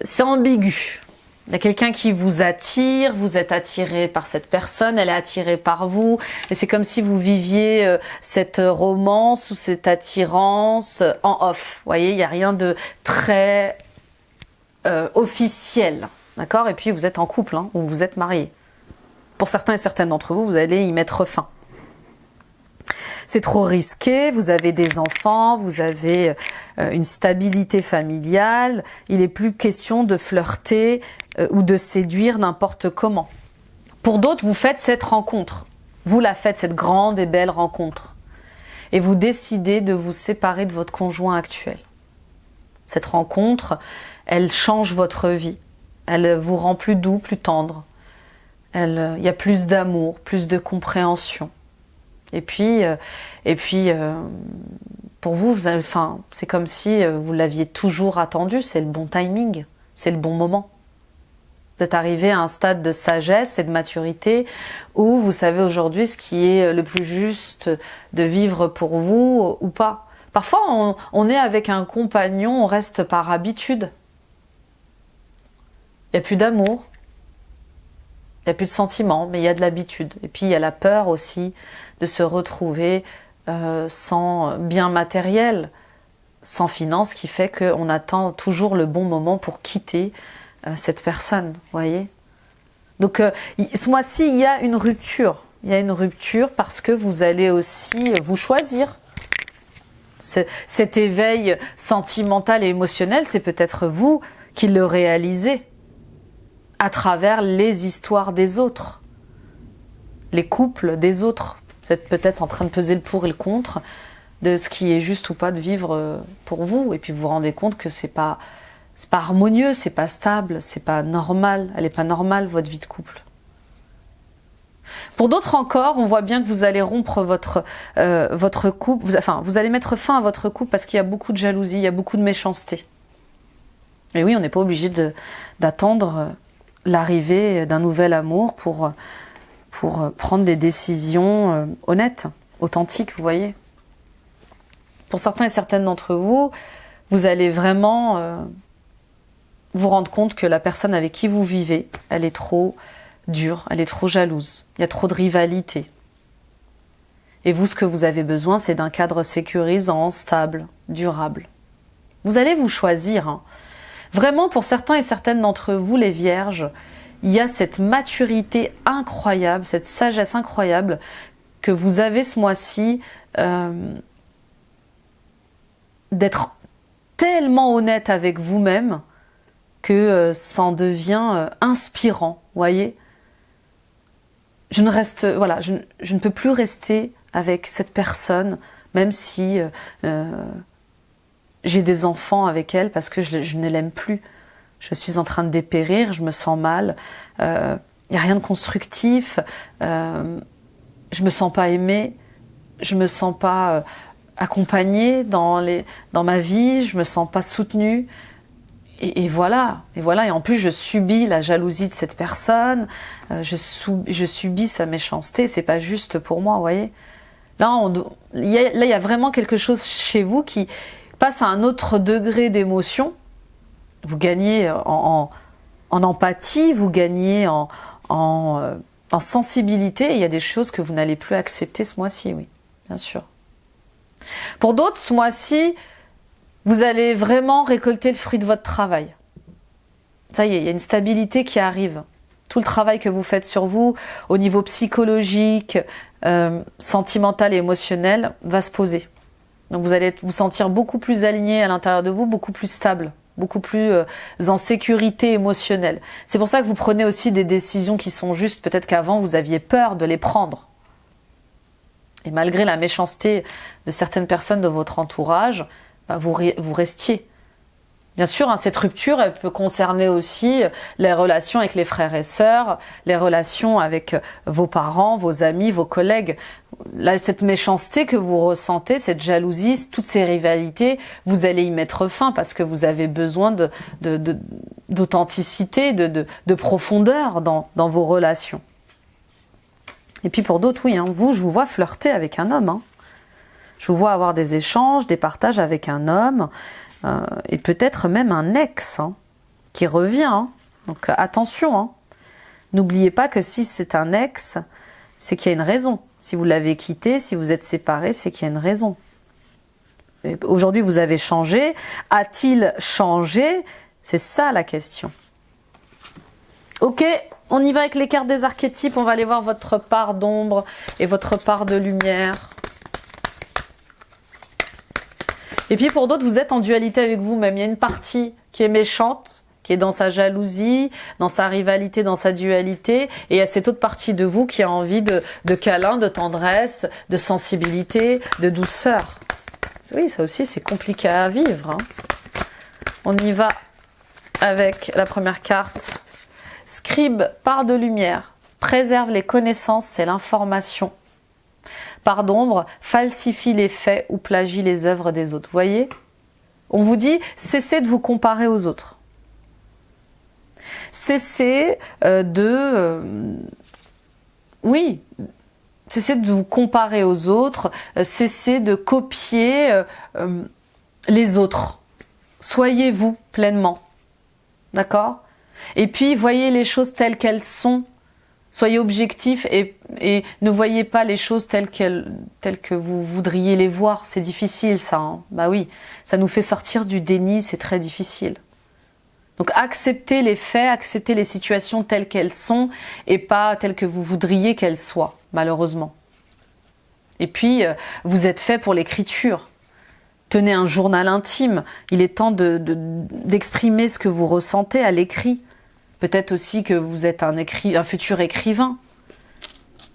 c'est ambigu. Il y a quelqu'un qui vous attire, vous êtes attiré par cette personne, elle est attirée par vous. Et c'est comme si vous viviez cette romance ou cette attirance en off. Vous voyez, il n'y a rien de très officiel. D'accord? Et puis vous êtes en couple, hein, ou vous êtes mariés. Pour certains et certaines d'entre vous, vous allez y mettre fin. C'est trop risqué, vous avez des enfants, vous avez une stabilité familiale, il n'est plus question de flirter ou de séduire n'importe comment. Pour d'autres, vous faites cette rencontre, vous la faites, cette grande et belle rencontre, et vous décidez de vous séparer de votre conjoint actuel. Cette rencontre, elle change votre vie, elle vous rend plus doux, plus tendre, il y a plus d'amour, plus de compréhension. Et puis, pour vous, c'est comme si vous l'aviez toujours attendu, c'est le bon timing, c'est le bon moment. Vous êtes arrivé à un stade de sagesse et de maturité où vous savez aujourd'hui ce qui est le plus juste de vivre pour vous ou pas. Parfois, on est avec un compagnon, on reste par habitude. Il n'y a plus d'amour, il n'y a plus de sentiments, mais il y a de l'habitude. Et puis, il y a la peur aussi de se retrouver sans bien matériel, sans finances, qui fait qu'on attend toujours le bon moment pour quitter cette personne, voyez. Donc, ce mois-ci, il y a une rupture. Il y a une rupture parce que vous allez aussi vous choisir. Cet éveil sentimental et émotionnel, c'est peut-être vous qui le réalisez à travers les histoires des autres, les couples des autres. Vous êtes peut-être en train de peser le pour et le contre de ce qui est juste ou pas de vivre pour vous. Et puis vous vous rendez compte que c'est pas harmonieux, c'est pas stable, c'est pas normal. Elle est pas normale, votre vie de couple. Pour d'autres encore, on voit bien que vous allez rompre votre couple. Vous allez mettre fin à votre couple parce qu'il y a beaucoup de jalousie, il y a beaucoup de méchanceté. Et oui, on n'est pas obligé d'attendre l'arrivée d'un nouvel amour pour prendre des décisions honnêtes, authentiques, vous voyez. Pour certains et certaines d'entre vous, vous allez vraiment vous rendre compte que la personne avec qui vous vivez, elle est trop dure, elle est trop jalouse, il y a trop de rivalité. Et vous, ce que vous avez besoin, c'est d'un cadre sécurisant, stable, durable. Vous allez vous choisir, hein. Vraiment, pour certains et certaines d'entre vous, les vierges, il y a cette maturité incroyable, cette sagesse incroyable que vous avez ce mois-ci d'être tellement honnête avec vous-même que ça en devient inspirant, voyez. Je ne peux plus rester avec cette personne, même si j'ai des enfants avec elle, parce que je ne l'aime plus. Je suis en train de dépérir, je me sens mal, il n'y a rien de constructif, je me sens pas aimée, je me sens pas accompagnée dans ma vie, je me sens pas soutenue. Et voilà, et en plus je subis la jalousie de cette personne, je subis sa méchanceté, c'est pas juste pour moi, vous voyez. Là, il y a vraiment quelque chose chez vous qui passe à un autre degré d'émotion. Vous gagnez en empathie, vous gagnez en sensibilité. Il y a des choses que vous n'allez plus accepter ce mois-ci, oui, bien sûr. Pour d'autres, ce mois-ci, vous allez vraiment récolter le fruit de votre travail. Ça y est, il y a une stabilité qui arrive. Tout le travail que vous faites sur vous, au niveau psychologique, sentimental et émotionnel, va se poser. Donc vous allez vous sentir beaucoup plus aligné à l'intérieur de vous, beaucoup plus stable, beaucoup plus en sécurité émotionnelle. C'est pour ça que vous prenez aussi des décisions qui sont justes. Peut-être qu'avant, vous aviez peur de les prendre. Et malgré la méchanceté de certaines personnes de votre entourage, bah, vous restiez. Bien sûr, hein, cette rupture, elle peut concerner aussi les relations avec les frères et sœurs, les relations avec vos parents, vos amis, vos collègues. Là, cette méchanceté que vous ressentez, cette jalousie, toutes ces rivalités, vous allez y mettre fin parce que vous avez besoin d'authenticité, de profondeur dans vos relations. Et puis pour d'autres, oui, hein, vous, je vous vois flirter avec un homme. Hein. Je vous vois avoir des échanges, des partages avec un homme, et peut-être même un ex hein, qui revient. Hein. Donc attention, hein. N'oubliez pas que si c'est un ex, c'est qu'il y a une raison. Si vous l'avez quitté, si vous êtes séparés, c'est qu'il y a une raison. Aujourd'hui, vous avez changé. A-t-il changé? C'est ça la question. Ok, on y va avec les cartes des archétypes. On va aller voir votre part d'ombre et votre part de lumière. Et puis pour d'autres, vous êtes en dualité avec vous-même. Il y a une partie qui est méchante, qui est dans sa jalousie, dans sa rivalité, dans sa dualité. Et il y a cette autre partie de vous qui a envie de câlin, de tendresse, de sensibilité, de douceur. Oui, ça aussi, c'est compliqué à vivre. Hein. On y va avec la première carte. Scribe, part de lumière, préserve les connaissances et l'information. Part d'ombre, falsifie les faits ou plagie les œuvres des autres. Vous voyez? On vous dit, cessez de vous comparer aux autres. Cessez oui, cessez de vous comparer aux autres, cessez de copier les autres. Soyez vous pleinement. D'accord? Et puis, voyez les choses telles qu'elles sont. Soyez objectifs et ne voyez pas les choses telles que vous voudriez les voir. C'est difficile ça. Hein. Bah oui, ça nous fait sortir du déni, c'est très difficile. Donc acceptez les faits, acceptez les situations telles qu'elles sont et pas telles que vous voudriez qu'elles soient, malheureusement. Et puis, vous êtes fait pour l'écriture. Tenez un journal intime. Il est temps d'exprimer ce que vous ressentez à l'écrit. Peut-être aussi que vous êtes un futur écrivain.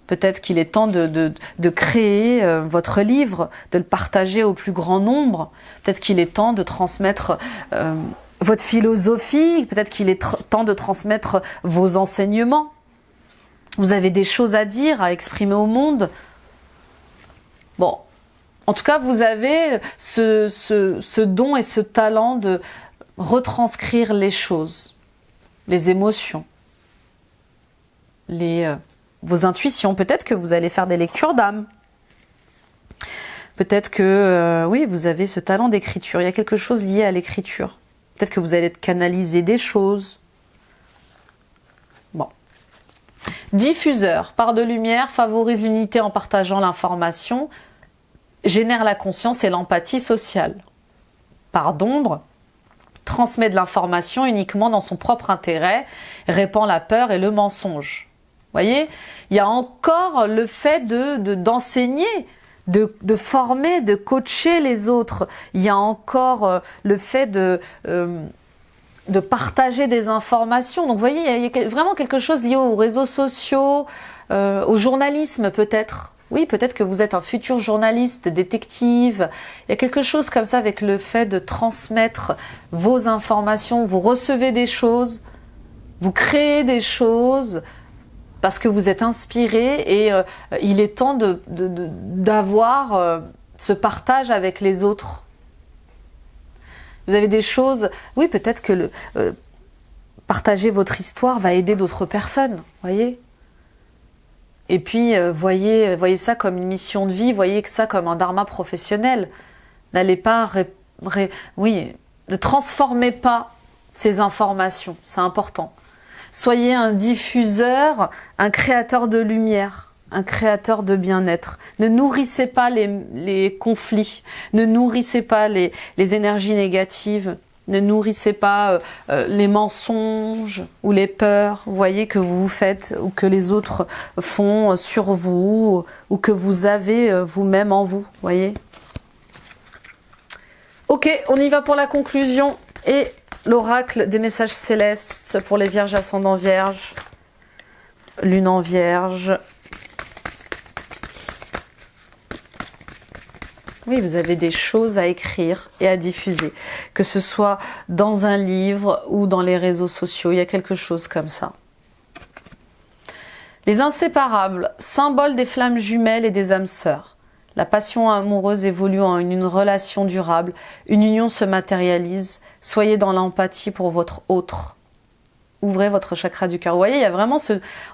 Peut-être qu'il est temps de créer votre livre, de le partager au plus grand nombre. Peut-être qu'il est temps de transmettre votre philosophie. Peut-être qu'il est temps de transmettre vos enseignements. Vous avez des choses à dire, à exprimer au monde. Bon, en tout cas, vous avez ce don et ce talent de retranscrire les choses. Les émotions, vos intuitions. Peut-être que vous allez faire des lectures d'âme. Peut-être que, oui, vous avez ce talent d'écriture. Il y a quelque chose lié à l'écriture. Peut-être que vous allez canaliser des choses. Bon. Diffuseur, part de lumière, favorise l'unité en partageant l'information, génère la conscience et l'empathie sociale. Part d'ombre, transmet de l'information uniquement dans son propre intérêt, répand la peur et le mensonge. Vous voyez, il y a encore le fait d'enseigner, de former, de coacher les autres. Il y a encore le fait de partager des informations. Donc vous voyez, il y a vraiment quelque chose lié aux réseaux sociaux, au journalisme peut-être. Oui, peut-être que vous êtes un futur journaliste, détective. Il y a quelque chose comme ça avec le fait de transmettre vos informations. Vous recevez des choses, vous créez des choses parce que vous êtes inspiré et il est temps d'avoir ce partage avec les autres. Vous avez des choses... Oui, peut-être que partager votre histoire va aider d'autres personnes, voyez ? Et puis, voyez ça comme une mission de vie, voyez que ça comme un dharma professionnel. N'allez pas... ne transformez pas ces informations, c'est important. Soyez un diffuseur, un créateur de lumière, un créateur de bien-être. Ne nourrissez pas les conflits, ne nourrissez pas les énergies négatives. Ne nourrissez pas les mensonges ou les peurs, vous voyez, que vous faites ou que les autres font sur vous ou que vous avez vous-même en vous, voyez. Ok, on y va pour la conclusion et l'oracle des messages célestes pour les vierges ascendant vierge, lune en vierge. Oui, vous avez des choses à écrire et à diffuser, que ce soit dans un livre ou dans les réseaux sociaux, il y a quelque chose comme ça. Les inséparables, symbole des flammes jumelles et des âmes sœurs. La passion amoureuse évolue en une relation durable, une union se matérialise, soyez dans l'empathie pour votre autre. Ouvrez votre chakra du cœur. Vous voyez, il y a vraiment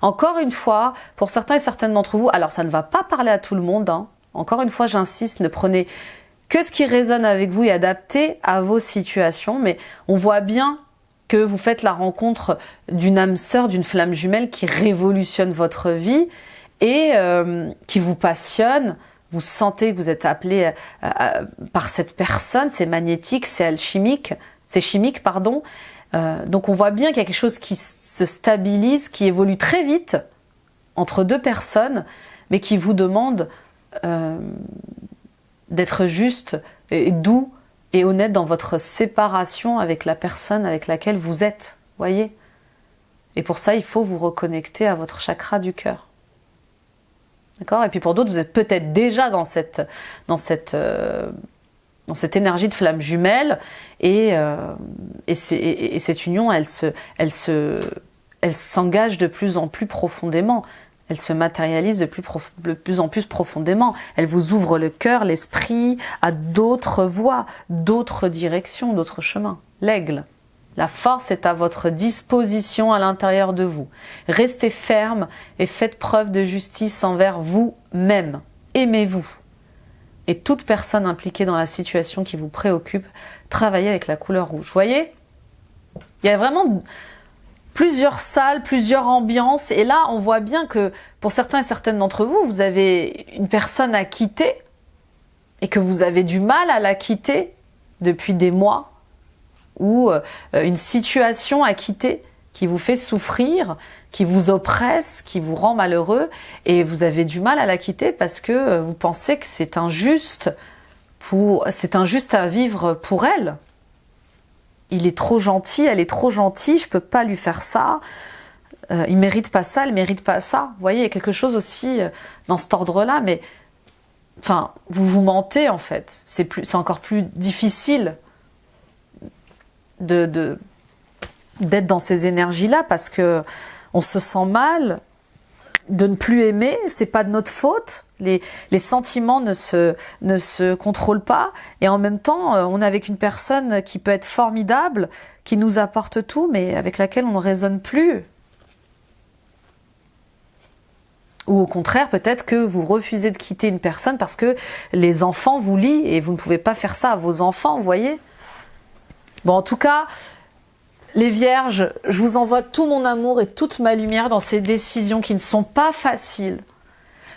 encore une fois, pour certains et certaines d'entre vous, alors ça ne va pas parler à tout le monde, hein. Encore une fois, j'insiste, ne prenez que ce qui résonne avec vous et adaptez à vos situations. Mais on voit bien que vous faites la rencontre d'une âme sœur, d'une flamme jumelle qui révolutionne votre vie et qui vous passionne. Vous sentez que vous êtes appelé par cette personne, c'est magnétique, c'est alchimique, c'est chimique, pardon. Donc on voit bien qu'il y a quelque chose qui se stabilise, qui évolue très vite entre deux personnes, mais qui vous demande d'être juste et doux et honnête dans votre séparation avec la personne avec laquelle vous êtes, voyez. Et pour ça, il faut vous reconnecter à votre chakra du cœur. D'accord ? Et puis pour d'autres, vous êtes peut-être déjà dans cette énergie de flamme jumelle et cette union, elle s'engage de plus en plus profondément. Elle se matérialise de plus en plus profondément. Elle vous ouvre le cœur, l'esprit à d'autres voies, d'autres directions, d'autres chemins. L'aigle. La force est à votre disposition à l'intérieur de vous. Restez ferme et faites preuve de justice envers vous-même. Aimez-vous. Et toute personne impliquée dans la situation qui vous préoccupe, travaillez avec la couleur rouge. Vous voyez ? Il y a vraiment plusieurs salles, plusieurs ambiances. Et là, on voit bien que pour certains et certaines d'entre vous, vous avez une personne à quitter et que vous avez du mal à la quitter depuis des mois, ou une situation à quitter qui vous fait souffrir, qui vous oppresse, qui vous rend malheureux, et vous avez du mal à la quitter parce que vous pensez que c'est injuste à vivre pour elle. Il est trop gentil, elle est trop gentille, je peux pas lui faire ça. Il mérite pas ça, elle mérite pas ça. Vous voyez, il y a quelque chose aussi dans cet ordre-là, mais enfin, vous vous mentez en fait. C'est encore plus difficile d'être dans ces énergies-là parce que on se sent mal de ne plus aimer, c'est pas de notre faute. Les sentiments ne se contrôlent pas et en même temps on est avec une personne qui peut être formidable, qui nous apporte tout mais avec laquelle on ne résonne plus. Ou au contraire, peut-être que vous refusez de quitter une personne parce que les enfants vous lient et vous ne pouvez pas faire ça à vos enfants, vous voyez. Bon, en tout cas, les vierges, je vous envoie tout mon amour et toute ma lumière dans ces décisions qui ne sont pas faciles.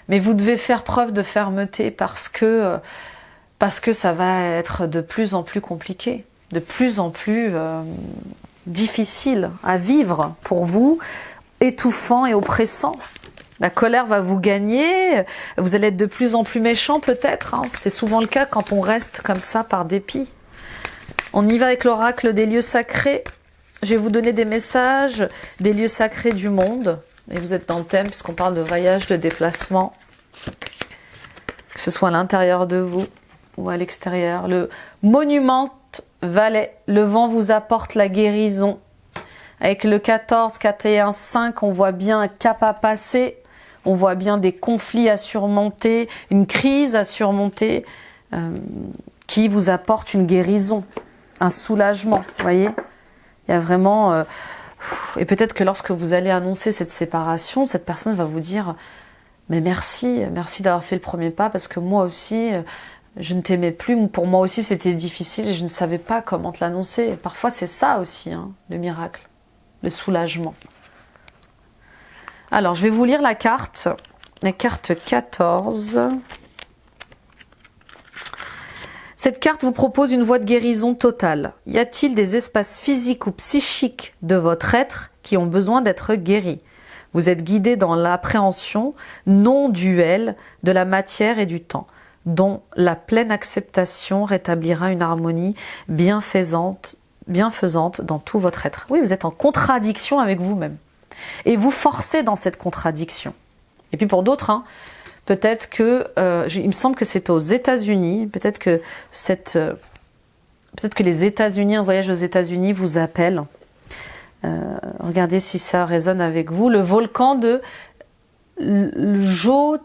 Mais vous devez faire preuve de fermeté parce que ça va être de plus en plus compliqué, de plus en plus difficile à vivre pour vous, étouffant et oppressant. La colère va vous gagner, vous allez être de plus en plus méchant peut-être, hein. C'est souvent le cas quand on reste comme ça par dépit. On y va avec l'oracle des lieux sacrés. Je vais vous donner des messages des lieux sacrés du monde. Et vous êtes dans le thème puisqu'on parle de voyage, de déplacement. Que ce soit à l'intérieur de vous ou à l'extérieur. Le monument valet. Le vent vous apporte la guérison. Avec le 14, 41, 5, on voit bien un cap à passer. On voit bien des conflits à surmonter, une crise à surmonter qui vous apporte une guérison, un soulagement, vous voyez. Il y a vraiment... et peut-être que lorsque vous allez annoncer cette séparation, cette personne va vous dire « Mais merci d'avoir fait le premier pas parce que moi aussi, je ne t'aimais plus. Pour moi aussi, c'était difficile et je ne savais pas comment te l'annoncer. » Parfois, c'est ça aussi, hein, le miracle, le soulagement. Alors, je vais vous lire la carte 14. Cette carte vous propose une voie de guérison totale. Y a-t-il des espaces physiques ou psychiques de votre être qui ont besoin d'être guéris? Vous êtes guidé dans l'appréhension non duelle de la matière et du temps, dont la pleine acceptation rétablira une harmonie bienfaisante dans tout votre être. Oui, vous êtes en contradiction avec vous-même. Et vous forcez dans cette contradiction. Et puis pour d'autres, hein, Peut-être que, il me semble que c'est aux États-Unis, peut-être que les États-Unis, un voyage aux États-Unis vous appelle. Regardez si ça résonne avec vous. Le volcan de El-Jo,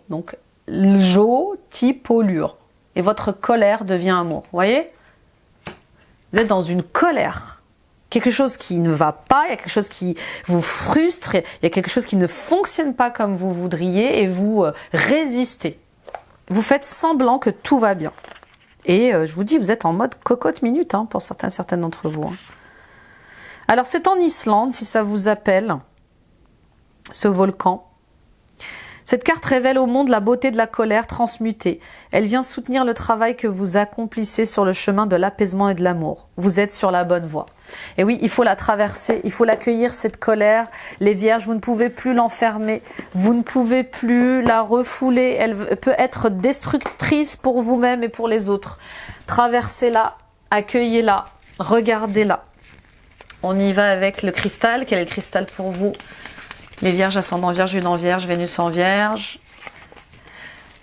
donc Jotipolur. Et votre colère devient amour. Vous voyez? Vous êtes dans une colère. Quelque chose qui ne va pas, il y a quelque chose qui vous frustre, il y a quelque chose qui ne fonctionne pas comme vous voudriez et vous résistez. Vous faites semblant que tout va bien. Et je vous dis, vous êtes en mode cocotte minute hein, pour certaines d'entre vous. Hein. Alors c'est en Islande, si ça vous appelle, ce volcan. Cette carte révèle au monde la beauté de la colère transmutée. Elle vient soutenir le travail que vous accomplissez sur le chemin de l'apaisement et de l'amour. Vous êtes sur la bonne voie. Et oui, il faut la traverser, il faut l'accueillir, cette colère. Les vierges, vous ne pouvez plus l'enfermer, vous ne pouvez plus la refouler. Elle peut être destructrice pour vous-même et pour les autres. Traversez-la, accueillez-la, regardez-la. On y va avec le cristal. Quel est le cristal pour vous ? Les vierges, ascendant vierge, lune en vierge, Vénus en vierge.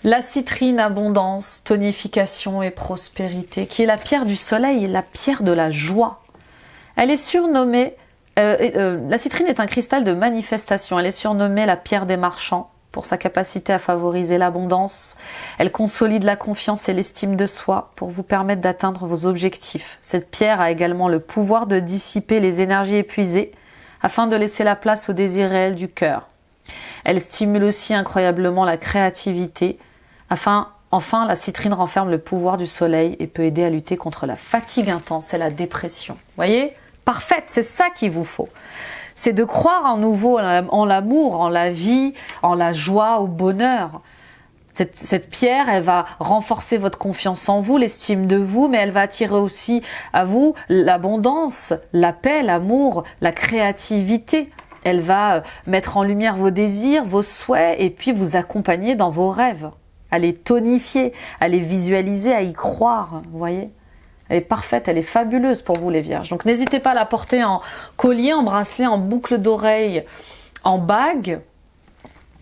La citrine, abondance, tonification et prospérité, qui est la pierre du soleil et la pierre de la joie. Elle est surnommée, la citrine est un cristal de manifestation. Elle est surnommée la pierre des marchands pour sa capacité à favoriser l'abondance. Elle consolide la confiance et l'estime de soi pour vous permettre d'atteindre vos objectifs. Cette pierre a également le pouvoir de dissiper les énergies épuisées afin de laisser la place aux désirs réels du cœur. Elle stimule aussi incroyablement la créativité. Enfin, la citrine renferme le pouvoir du soleil et peut aider à lutter contre la fatigue intense et la dépression. Voyez ? Parfaite, c'est ça qu'il vous faut. C'est de croire en nouveau en l'amour, en la vie, en la joie, au bonheur. Cette pierre, elle va renforcer votre confiance en vous, l'estime de vous, mais elle va attirer aussi à vous l'abondance, la paix, l'amour, la créativité. Elle va mettre en lumière vos désirs, vos souhaits, et puis vous accompagner dans vos rêves. À les tonifier, à les visualiser, à y croire, vous voyez ? Elle est parfaite, elle est fabuleuse pour vous les vierges. Donc n'hésitez pas à la porter en collier, en bracelet, en boucle d'oreille, en bague.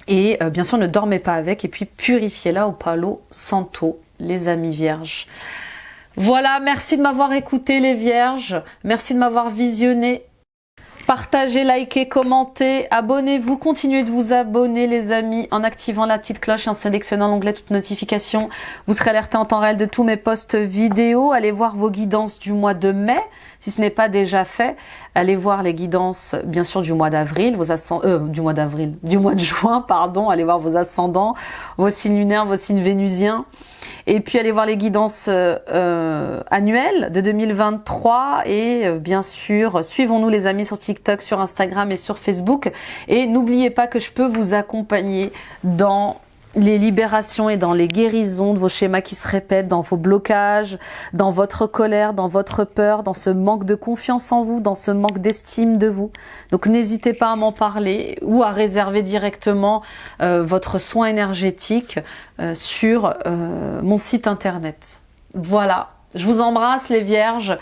Et bien sûr, ne dormez pas avec. Et puis, purifiez-la au Palo Santo, les amis vierges. Voilà, merci de m'avoir écouté, les vierges. Merci de m'avoir visionné. Partagez, likez, commentez, abonnez-vous, continuez de vous abonner les amis en activant la petite cloche et en sélectionnant l'onglet toutes notifications. Vous serez alerté en temps réel de tous mes posts vidéo. Allez voir vos guidances du mois de mai, si ce n'est pas déjà fait. Allez voir les guidances bien sûr du mois d'avril, du mois de juin, pardon. Allez voir vos ascendants, vos signes lunaires, vos signes vénusiens. Et puis allez voir les guidances annuelles de 2023 et bien sûr suivons-nous les amis sur TikTok, sur Instagram et sur Facebook. Et n'oubliez pas que je peux vous accompagner dans les libérations et dans les guérisons de vos schémas qui se répètent, dans vos blocages, dans votre colère, dans votre peur, dans ce manque de confiance en vous, dans ce manque d'estime de vous. Donc n'hésitez pas à m'en parler ou à réserver directement votre soin énergétique sur mon site internet. Voilà, je vous embrasse les vierges.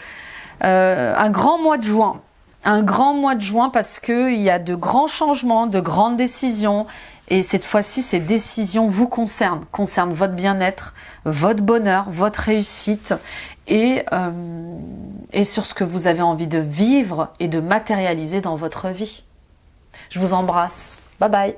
Un grand mois de juin. Un grand mois de juin parce qu'il y a de grands changements, de grandes décisions. Et cette fois-ci, ces décisions vous concernent votre bien-être, votre bonheur, votre réussite et sur ce que vous avez envie de vivre et de matérialiser dans votre vie. Je vous embrasse. Bye bye.